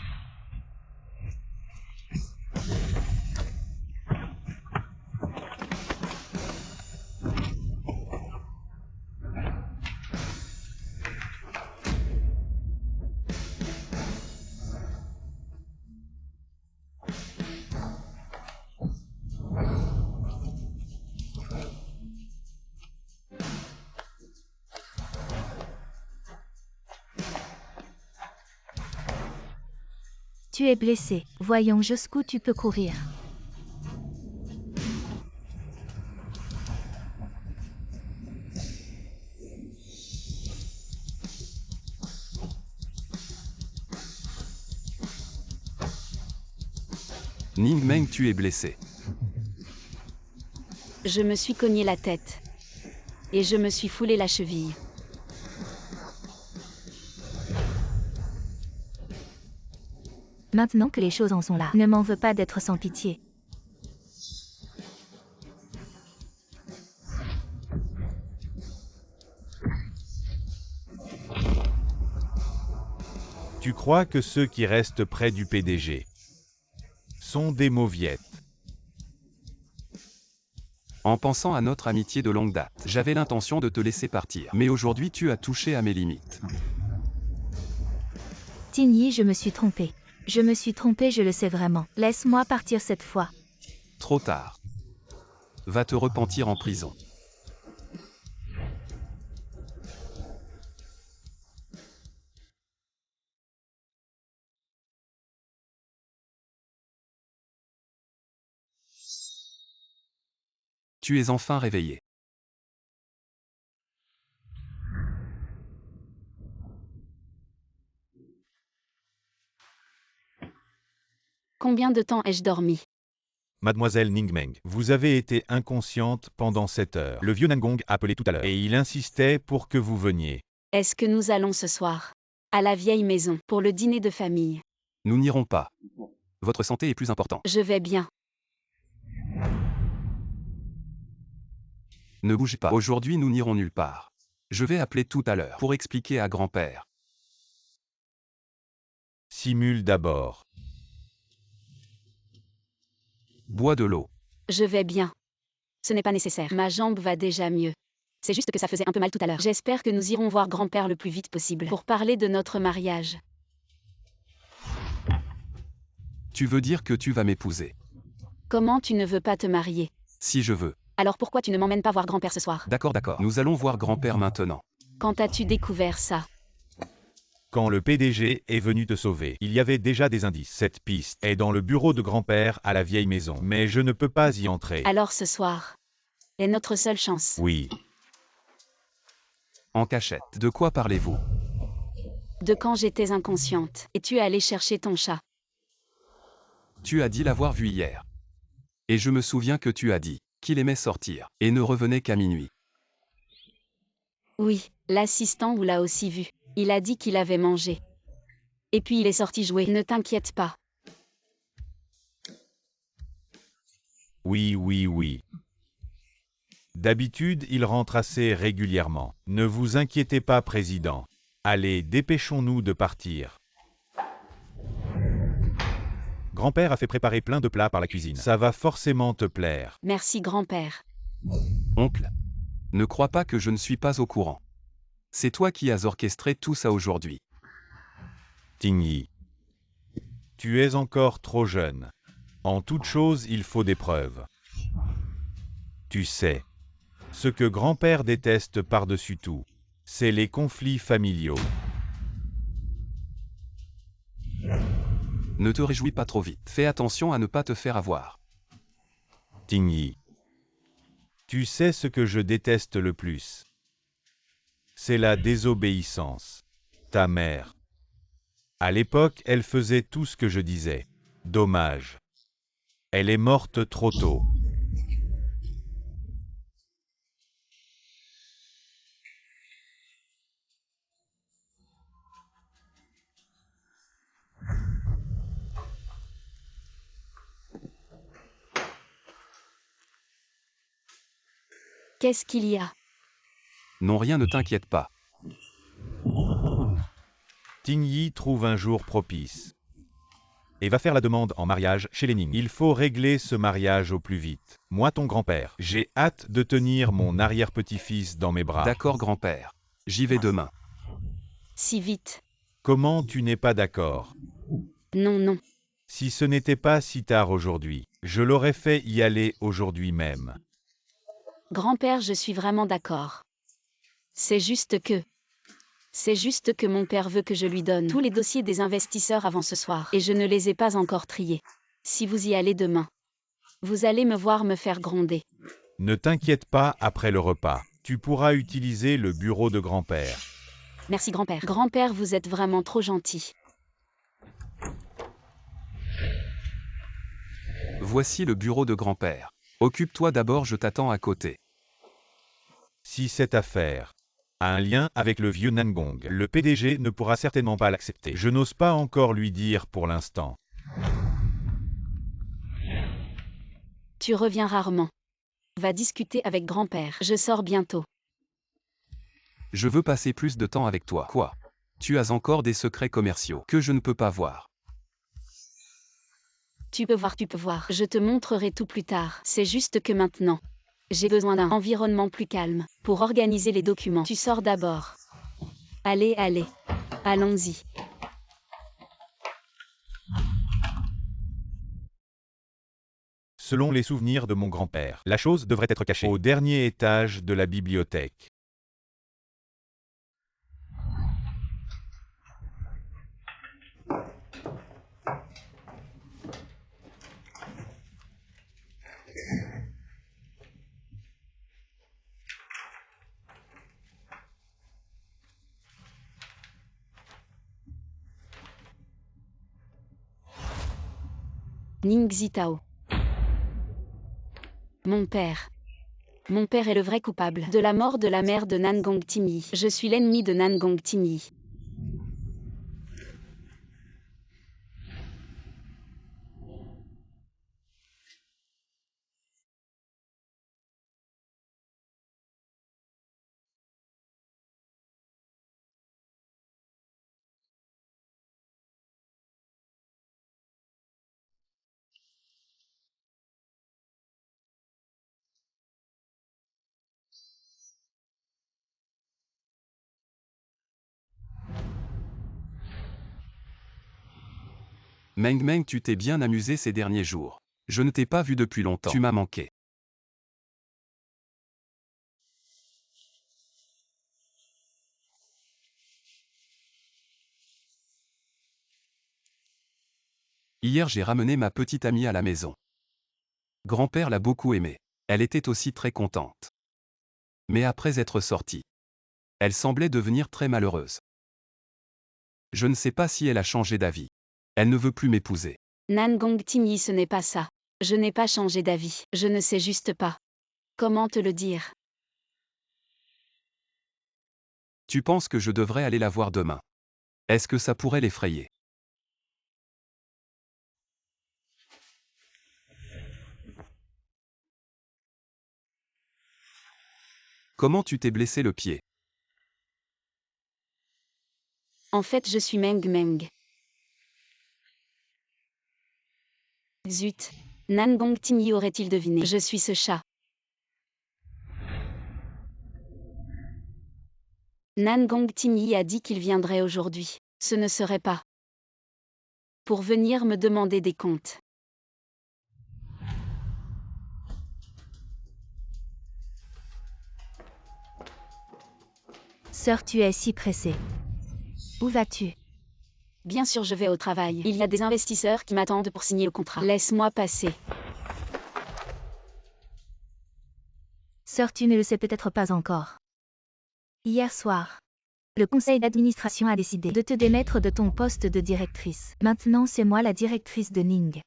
Tu es blessé. Voyons jusqu'où tu peux courir. Ningmeng, tu es blessé. Je me suis cogné la tête. Et je me suis foulé la cheville. Maintenant que les choses en sont là, ne m'en veux pas d'être sans pitié. Tu crois que ceux qui restent près du PDG sont des mauviettes? En pensant à notre amitié de longue date, j'avais l'intention de te laisser partir. Mais aujourd'hui tu as touché à mes limites. Tigny, je me suis trompée. Je me suis trompée, je le sais vraiment. Laisse-moi partir cette fois. Trop tard. Va te repentir en prison. Tu es enfin réveillé. Combien de temps ai-je dormi? Mademoiselle Ningmeng, vous avez été inconsciente pendant 7 heures. Le vieux Nangong a appelé tout à l'heure et il insistait pour que vous veniez. Est-ce que nous allons ce soir à la vieille maison pour le dîner de famille? Nous n'irons pas. Votre santé est plus importante. Je vais bien. Ne bougez pas. Aujourd'hui, nous n'irons nulle part. Je vais appeler tout à l'heure pour expliquer à grand-père. Simule d'abord. Bois de l'eau. Je vais bien. Ce n'est pas nécessaire. Ma jambe va déjà mieux. C'est juste que ça faisait un peu mal tout à l'heure. J'espère que nous irons voir grand-père le plus vite possible pour parler de notre mariage. Tu veux dire que tu vas m'épouser? Comment tu ne veux pas te marier? Si je veux. Alors pourquoi tu ne m'emmènes pas voir grand-père ce soir? D'accord, d'accord. Nous allons voir grand-père maintenant. Quand as-tu découvert ça? Quand le PDG est venu te sauver, il y avait déjà des indices. Cette piste est dans le bureau de grand-père à la vieille maison, mais je ne peux pas y entrer. Alors ce soir est notre seule chance. Oui. En cachette. De quoi parlez-vous? De quand j'étais inconsciente, et tu es allé chercher ton chat. Tu as dit l'avoir vu hier. Et je me souviens que tu as dit qu'il aimait sortir et ne revenait qu'à minuit. Oui, l'assistant vous l'a aussi vu. Il a dit qu'il avait mangé. Et puis il est sorti jouer. Ne t'inquiète pas. Oui, oui, oui. D'habitude, il rentre assez régulièrement. Ne vous inquiétez pas, président. Allez, dépêchons-nous de partir. Grand-père a fait préparer plein de plats par la cuisine. Ça va forcément te plaire. Merci grand-père. Oncle, ne crois pas que je ne suis pas au courant. C'est toi qui as orchestré tout ça aujourd'hui. Tingyi. Tu es encore trop jeune. En toute chose, il faut des preuves. Tu sais, ce que grand-père déteste par-dessus tout, c'est les conflits familiaux. Ne te réjouis pas trop vite. Fais attention à ne pas te faire avoir. Tingyi. Tu sais ce que je déteste le plus? C'est la désobéissance. Ta mère. À l'époque, elle faisait tout ce que je disais. Dommage. Elle est morte trop tôt. Qu'est-ce qu'il y a? Non, rien, ne t'inquiète pas. Tingyi trouve un jour propice et va faire la demande en mariage chez Lénine. Il faut régler ce mariage au plus vite. Moi, ton grand-père, j'ai hâte de tenir mon arrière-petit-fils dans mes bras. D'accord, grand-père. J'y vais demain. Si vite. Comment tu n'es pas d'accord? Non, non. Si ce n'était pas si tard aujourd'hui, je l'aurais fait y aller aujourd'hui même. Grand-père, je suis vraiment d'accord. C'est juste que mon père veut que je lui donne tous les dossiers des investisseurs avant ce soir, et je ne les ai pas encore triés. Si vous y allez demain, vous allez me voir me faire gronder. Ne t'inquiète pas, après le repas, tu pourras utiliser le bureau de grand-père. Merci grand-père. Grand-père, vous êtes vraiment trop gentil. Voici le bureau de grand-père. Occupe-toi d'abord, je t'attends à côté. Si cette affaire a un lien avec le vieux Nangong, le PDG ne pourra certainement pas l'accepter. Je n'ose pas encore lui dire pour l'instant. Tu reviens rarement. Va discuter avec grand-père. Je sors bientôt. Je veux passer plus de temps avec toi. Quoi? Tu as encore des secrets commerciaux que je ne peux pas voir. Tu peux voir. Je te montrerai tout plus tard. C'est juste que maintenant, j'ai besoin d'un environnement plus calme pour organiser les documents. Tu sors d'abord. Allez, allez. Allons-y. Selon les souvenirs de mon grand-père, la chose devrait être cachée au dernier étage de la bibliothèque. Ning Zitao. Mon père. Mon père est le vrai coupable de la mort de la mère de Nan Gongtimi. Je suis l'ennemi de Nan Gongtimi. Meng Meng, tu t'es bien amusé ces derniers jours. Je ne t'ai pas vu depuis longtemps. Tu m'as manqué. Hier j'ai ramené ma petite amie à la maison. Grand-père l'a beaucoup aimée. Elle était aussi très contente. Mais après être sortie, elle semblait devenir très malheureuse. Je ne sais pas si elle a changé d'avis. Elle ne veut plus m'épouser. Nan Gongtimi, ce n'est pas ça. Je n'ai pas changé d'avis. Je ne sais juste pas. Comment te le dire? Tu penses que je devrais aller la voir demain? Est-ce que ça pourrait l'effrayer? Comment tu t'es blessé le pied? En fait, je suis Meng Meng. Zut. Nan Gongtimi aurait-il deviné? Je suis ce chat. Nan Gongtimi a dit qu'il viendrait aujourd'hui. Ce ne serait pas pour venir me demander des comptes. Sœur, tu es si pressée. Où vas-tu? Bien sûr, je vais au travail. Il y a des investisseurs qui m'attendent pour signer le contrat. Laisse-moi passer. Sœur, tu ne le sais peut-être pas encore. Hier soir, le conseil d'administration a décidé de te démettre de ton poste de directrice. Maintenant, c'est moi la directrice de Ning.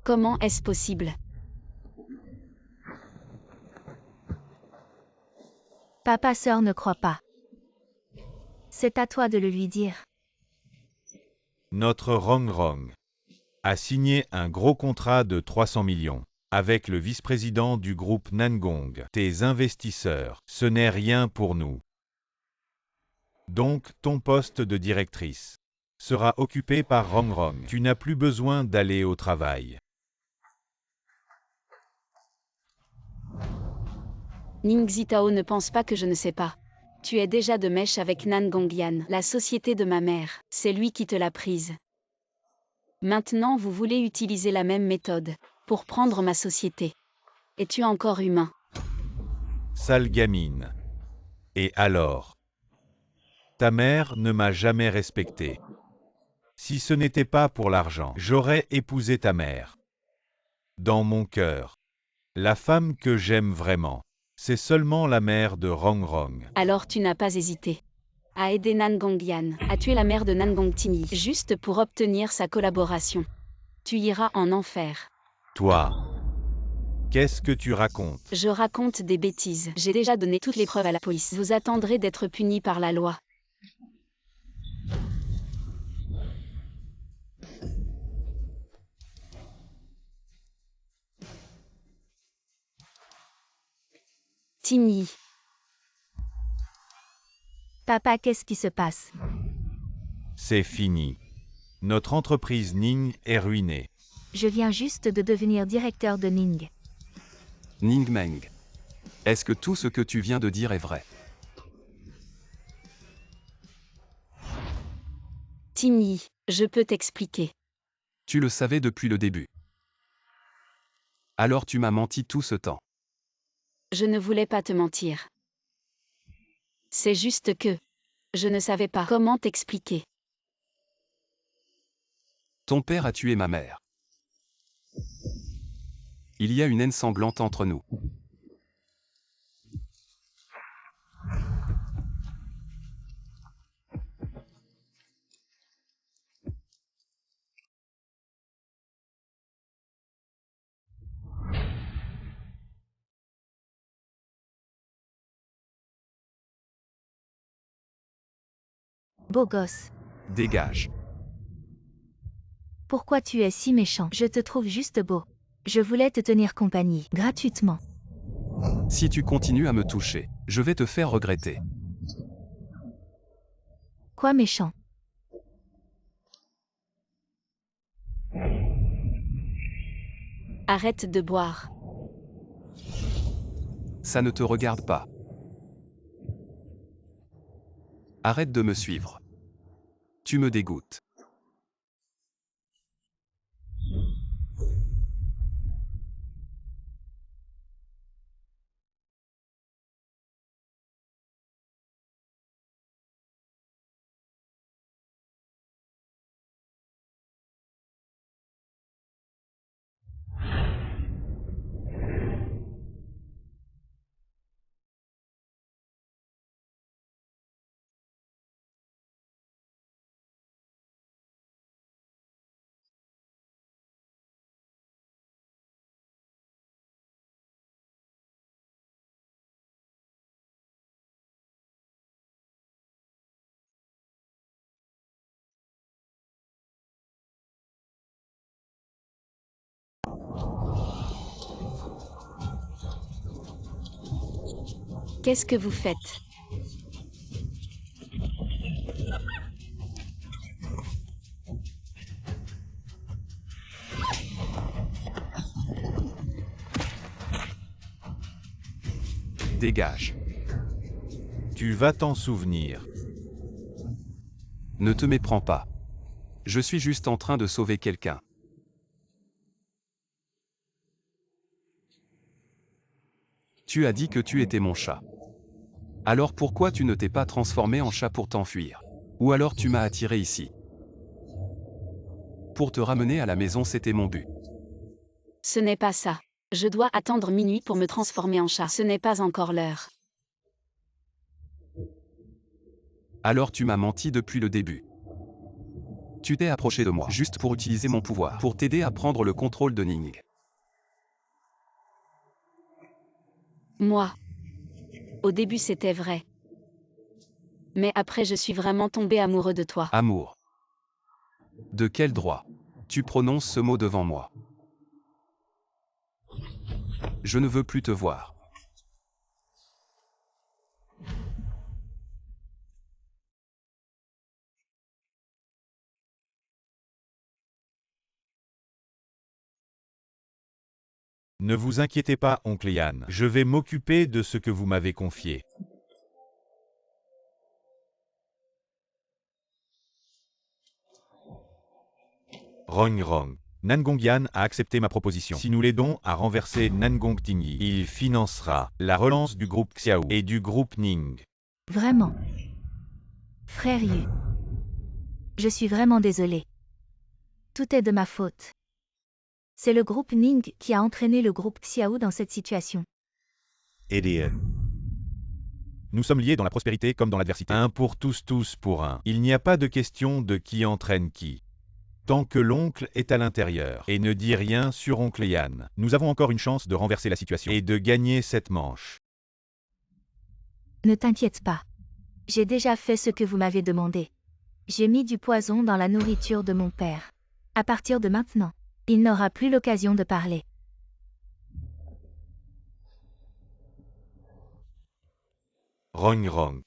Comment est-ce possible? Papa, sœur ne croit pas. C'est à toi de le lui dire. Notre Rong Rong a signé un gros contrat de 300 millions avec le vice-président du groupe Nangong. Tes investisseurs, ce n'est rien pour nous. Donc, ton poste de directrice sera occupé par Rong Rong. Tu n'as plus besoin d'aller au travail. Ning Zitao ne pense pas que je ne sais pas. Tu es déjà de mèche avec Nan Gongyan, la société de ma mère. C'est lui qui te l'a prise. Maintenant vous voulez utiliser la même méthode pour prendre ma société. Es-tu encore humain? Sale gamine. Et alors? Ta mère ne m'a jamais respecté. Si ce n'était pas pour l'argent, j'aurais épousé ta mère. Dans mon cœur, la femme que j'aime vraiment, c'est seulement la mère de Rong Rong. Alors tu n'as pas hésité à aider Nan Gongyan à tuer la mère de Nan Gongtimi juste pour obtenir sa collaboration. Tu iras en enfer. Toi, qu'est-ce que tu racontes? Je raconte des bêtises. J'ai déjà donné toutes les preuves à la police. Vous attendrez d'être puni par la loi. Timmy. Papa, qu'est-ce qui se passe? C'est fini. Notre entreprise Ning est ruinée. Je viens juste de devenir directeur de Ning. Ning Meng. Est-ce que tout ce que tu viens de dire est vrai? Timmy, je peux t'expliquer. Tu le savais depuis le début. Alors tu m'as menti tout ce temps. Je ne voulais pas te mentir. C'est juste que je ne savais pas comment t'expliquer. Ton père a tué ma mère. Il y a une haine sanglante entre nous. beau gosse. Dégage. Pourquoi tu es si méchant? Je te trouve juste beau. Je voulais te tenir compagnie, gratuitement. Si tu continues à me toucher, je vais te faire regretter. Quoi méchant? Arrête de boire. Ça ne te regarde pas. Arrête de me suivre. Tu me dégoûtes. Qu'est-ce que vous faites? Dégage. Tu vas t'en souvenir. Ne te méprends pas. Je suis juste en train de sauver quelqu'un. Tu as dit que tu étais mon chat. Alors pourquoi tu ne t'es pas transformé en chat pour t'enfuir? Ou alors tu m'as attiré ici. Pour te ramener à la maison, c'était mon but. Ce n'est pas ça. Je dois attendre minuit pour me transformer en chat. Ce n'est pas encore l'heure. Alors tu m'as menti depuis le début. Tu t'es approché de moi juste pour utiliser mon pouvoir, pour t'aider à prendre le contrôle de Ning. Moi. Au début c'était vrai. Mais après je suis vraiment tombé amoureux de toi. Amour. De quel droit tu prononces ce mot devant moi? Je ne veux plus te voir. Ne vous inquiétez pas, oncle Yann. Je vais m'occuper de ce que vous m'avez confié. Rong Rong. Nangongyan a accepté ma proposition. Si nous l'aidons à renverser Nangong Tingyi, il financera la relance du groupe Xiao et du groupe Ning. Vraiment. Frère Yu. Je suis vraiment désolée. Tout est de ma faute. C'est le groupe Ning qui a entraîné le groupe Xiao dans cette situation. Idiot. Nous sommes liés dans la prospérité comme dans l'adversité. Un pour tous, tous pour un. Il n'y a pas de question de qui entraîne qui. Tant que l'oncle est à l'intérieur, et ne dit rien sur oncle Yann, nous avons encore une chance de renverser la situation et de gagner cette manche. Ne t'inquiète pas. J'ai déjà fait ce que vous m'avez demandé. J'ai mis du poison dans la nourriture de mon père. À partir de maintenant, il n'aura plus l'occasion de parler. Rong Rong.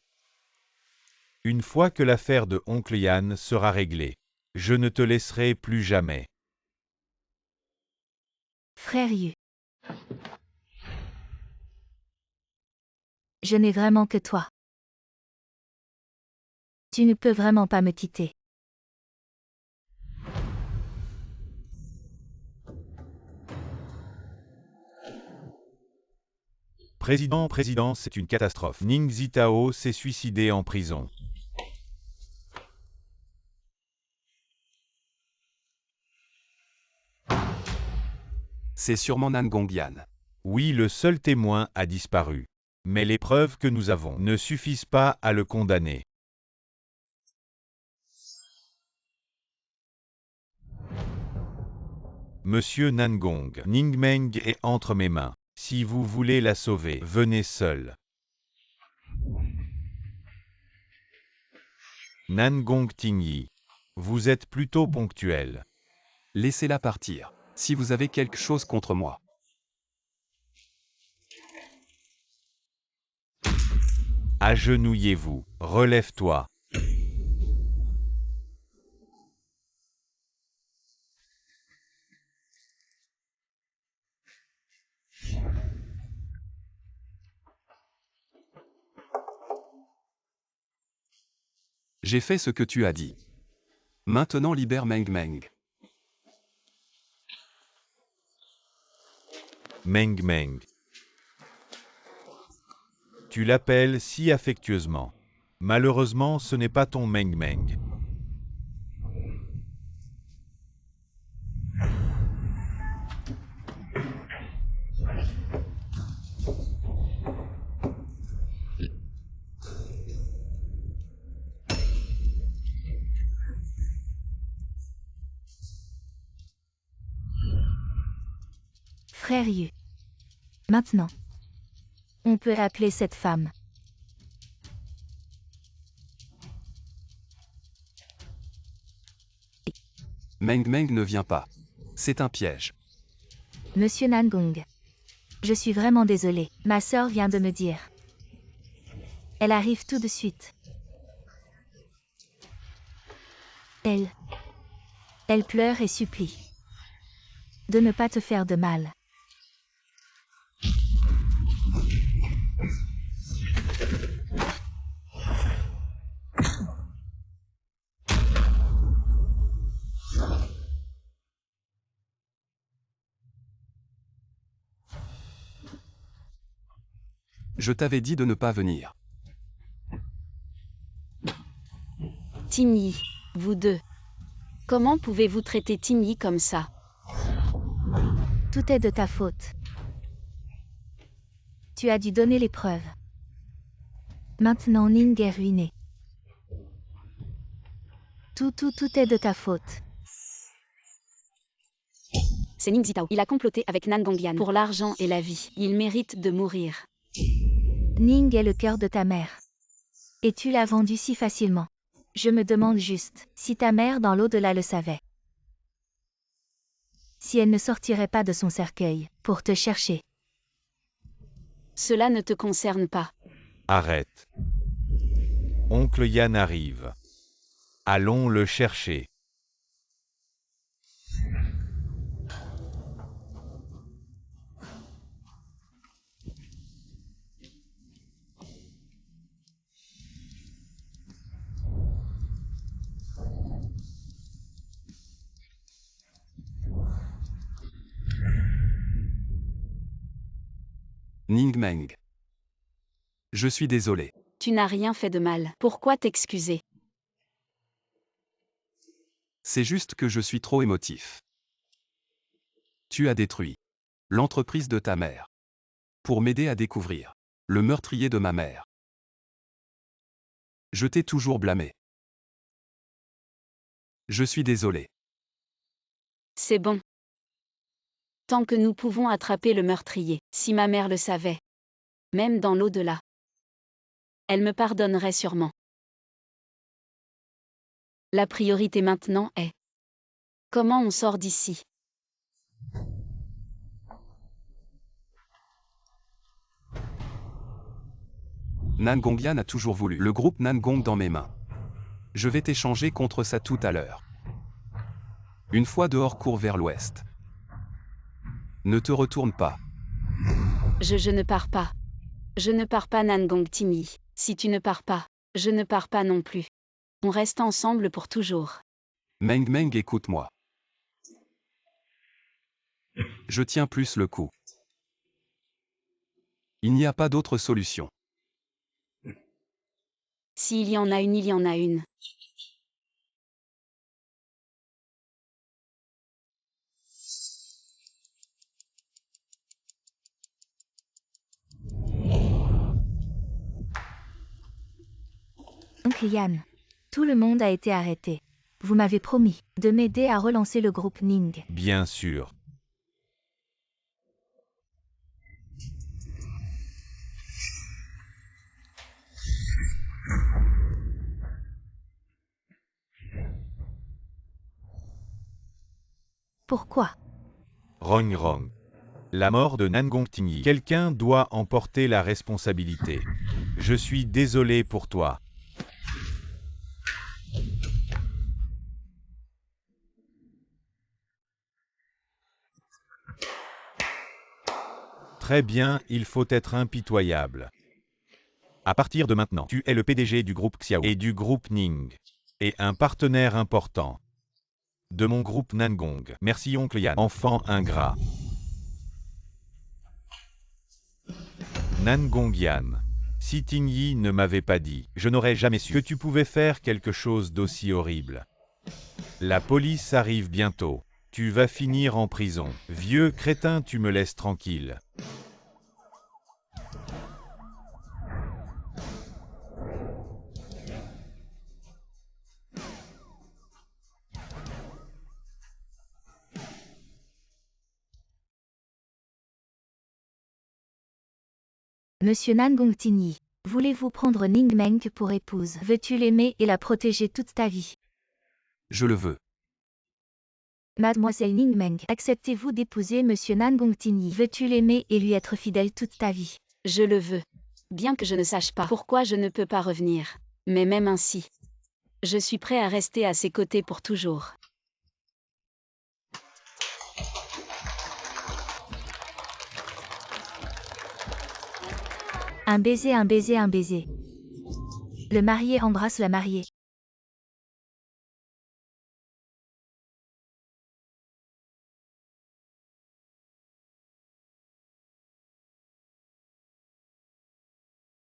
Une fois que l'affaire de oncle Yann sera réglée, je ne te laisserai plus jamais. Frère Yu. Je n'ai vraiment que toi. Tu ne peux vraiment pas me quitter. Président, c'est une catastrophe. Ning Zitao s'est suicidé en prison. C'est sûrement Nangongyan. Oui, le seul témoin a disparu. Mais les preuves que nous avons ne suffisent pas à le condamner. Monsieur Nangong, Ningmeng est entre mes mains. Si vous voulez la sauver, venez seul. Nangong Tingyi. Vous êtes plutôt ponctuel. Laissez-la partir, si vous avez quelque chose contre moi. Agenouillez-vous, relève-toi. J'ai fait ce que tu as dit. Maintenant libère Meng Meng. Meng Meng. Tu l'appelles si affectueusement. Malheureusement, ce n'est pas ton Meng Meng. Frère Yu. Maintenant. On peut appeler cette femme. Meng Meng ne vient pas. C'est un piège. Monsieur Nangong. Je suis vraiment désolée. Ma sœur vient de me dire. Elle arrive tout de suite. Elle pleure et supplie. De ne pas te faire de mal. Je t'avais dit de ne pas venir. Tingyi, vous deux. Comment pouvez-vous traiter Tingyi comme ça? Tout est de ta faute. Tu as dû donner les preuves. Maintenant Ning est ruiné. Tout est de ta faute. C'est Ning Zitao. Il a comploté avec Nangongyan pour l'argent et la vie. Il mérite de mourir. Ning est le cœur de ta mère. Et tu l'as vendu si facilement. Je me demande juste si ta mère dans l'au-delà le savait. Si elle ne sortirait pas de son cercueil pour te chercher. Cela ne te concerne pas. Arrête. Oncle Yan arrive. Allons le chercher. Ning Meng. Je suis désolé. Tu n'as rien fait de mal. Pourquoi t'excuser? C'est juste que je suis trop émotif. Tu as détruit l'entreprise de ta mère pour m'aider à découvrir le meurtrier de ma mère. Je t'ai toujours blâmé. Je suis désolé. C'est bon. Tant que nous pouvons attraper le meurtrier, si ma mère le savait. Même dans l'au-delà. Elle me pardonnerait sûrement. La priorité maintenant est... Comment on sort d'ici? Nangongyan a toujours voulu le groupe Nangong dans mes mains. Je vais t'échanger contre ça tout à l'heure. Une fois dehors, cours vers l'ouest. Ne te retourne pas. Je ne pars pas. Je ne pars pas Nangong Tingyi. Si tu ne pars pas, je ne pars pas non plus. On reste ensemble pour toujours. Meng Meng, écoute-moi. Je tiens plus le coup. Il n'y a pas d'autre solution. S'il y en a une, il y en a une. Oncle Yan. Tout le monde a été arrêté. Vous m'avez promis de m'aider à relancer le groupe Ning. Bien sûr. Pourquoi? Rong Rong. La mort de Nangong Tingyi. Quelqu'un doit en porter la responsabilité. Je suis désolé pour toi. Très bien, il faut être impitoyable. À partir de maintenant, tu es le PDG du groupe Xiao et du groupe Ning. Et un partenaire important de mon groupe Nangong. Merci oncle Yan. Enfant ingrat. Nangong Yan. Si Tingyi ne m'avait pas dit, je n'aurais jamais su que tu pouvais faire quelque chose d'aussi horrible. La police arrive bientôt. Tu vas finir en prison. Vieux crétin, tu me laisses tranquille. Monsieur Nangong Tingyi, voulez-vous prendre Ning Meng pour épouse? Veux-tu l'aimer et la protéger toute ta vie? Je le veux. Mademoiselle Ning Meng, acceptez-vous d'épouser Monsieur Nangong Tingyi? Veux-tu l'aimer et lui être fidèle toute ta vie? Je le veux. Bien que je ne sache pas pourquoi je ne peux pas revenir. Mais même ainsi, je suis prêt à rester à ses côtés pour toujours. Un baiser, un baiser, un baiser. Le marié embrasse la mariée.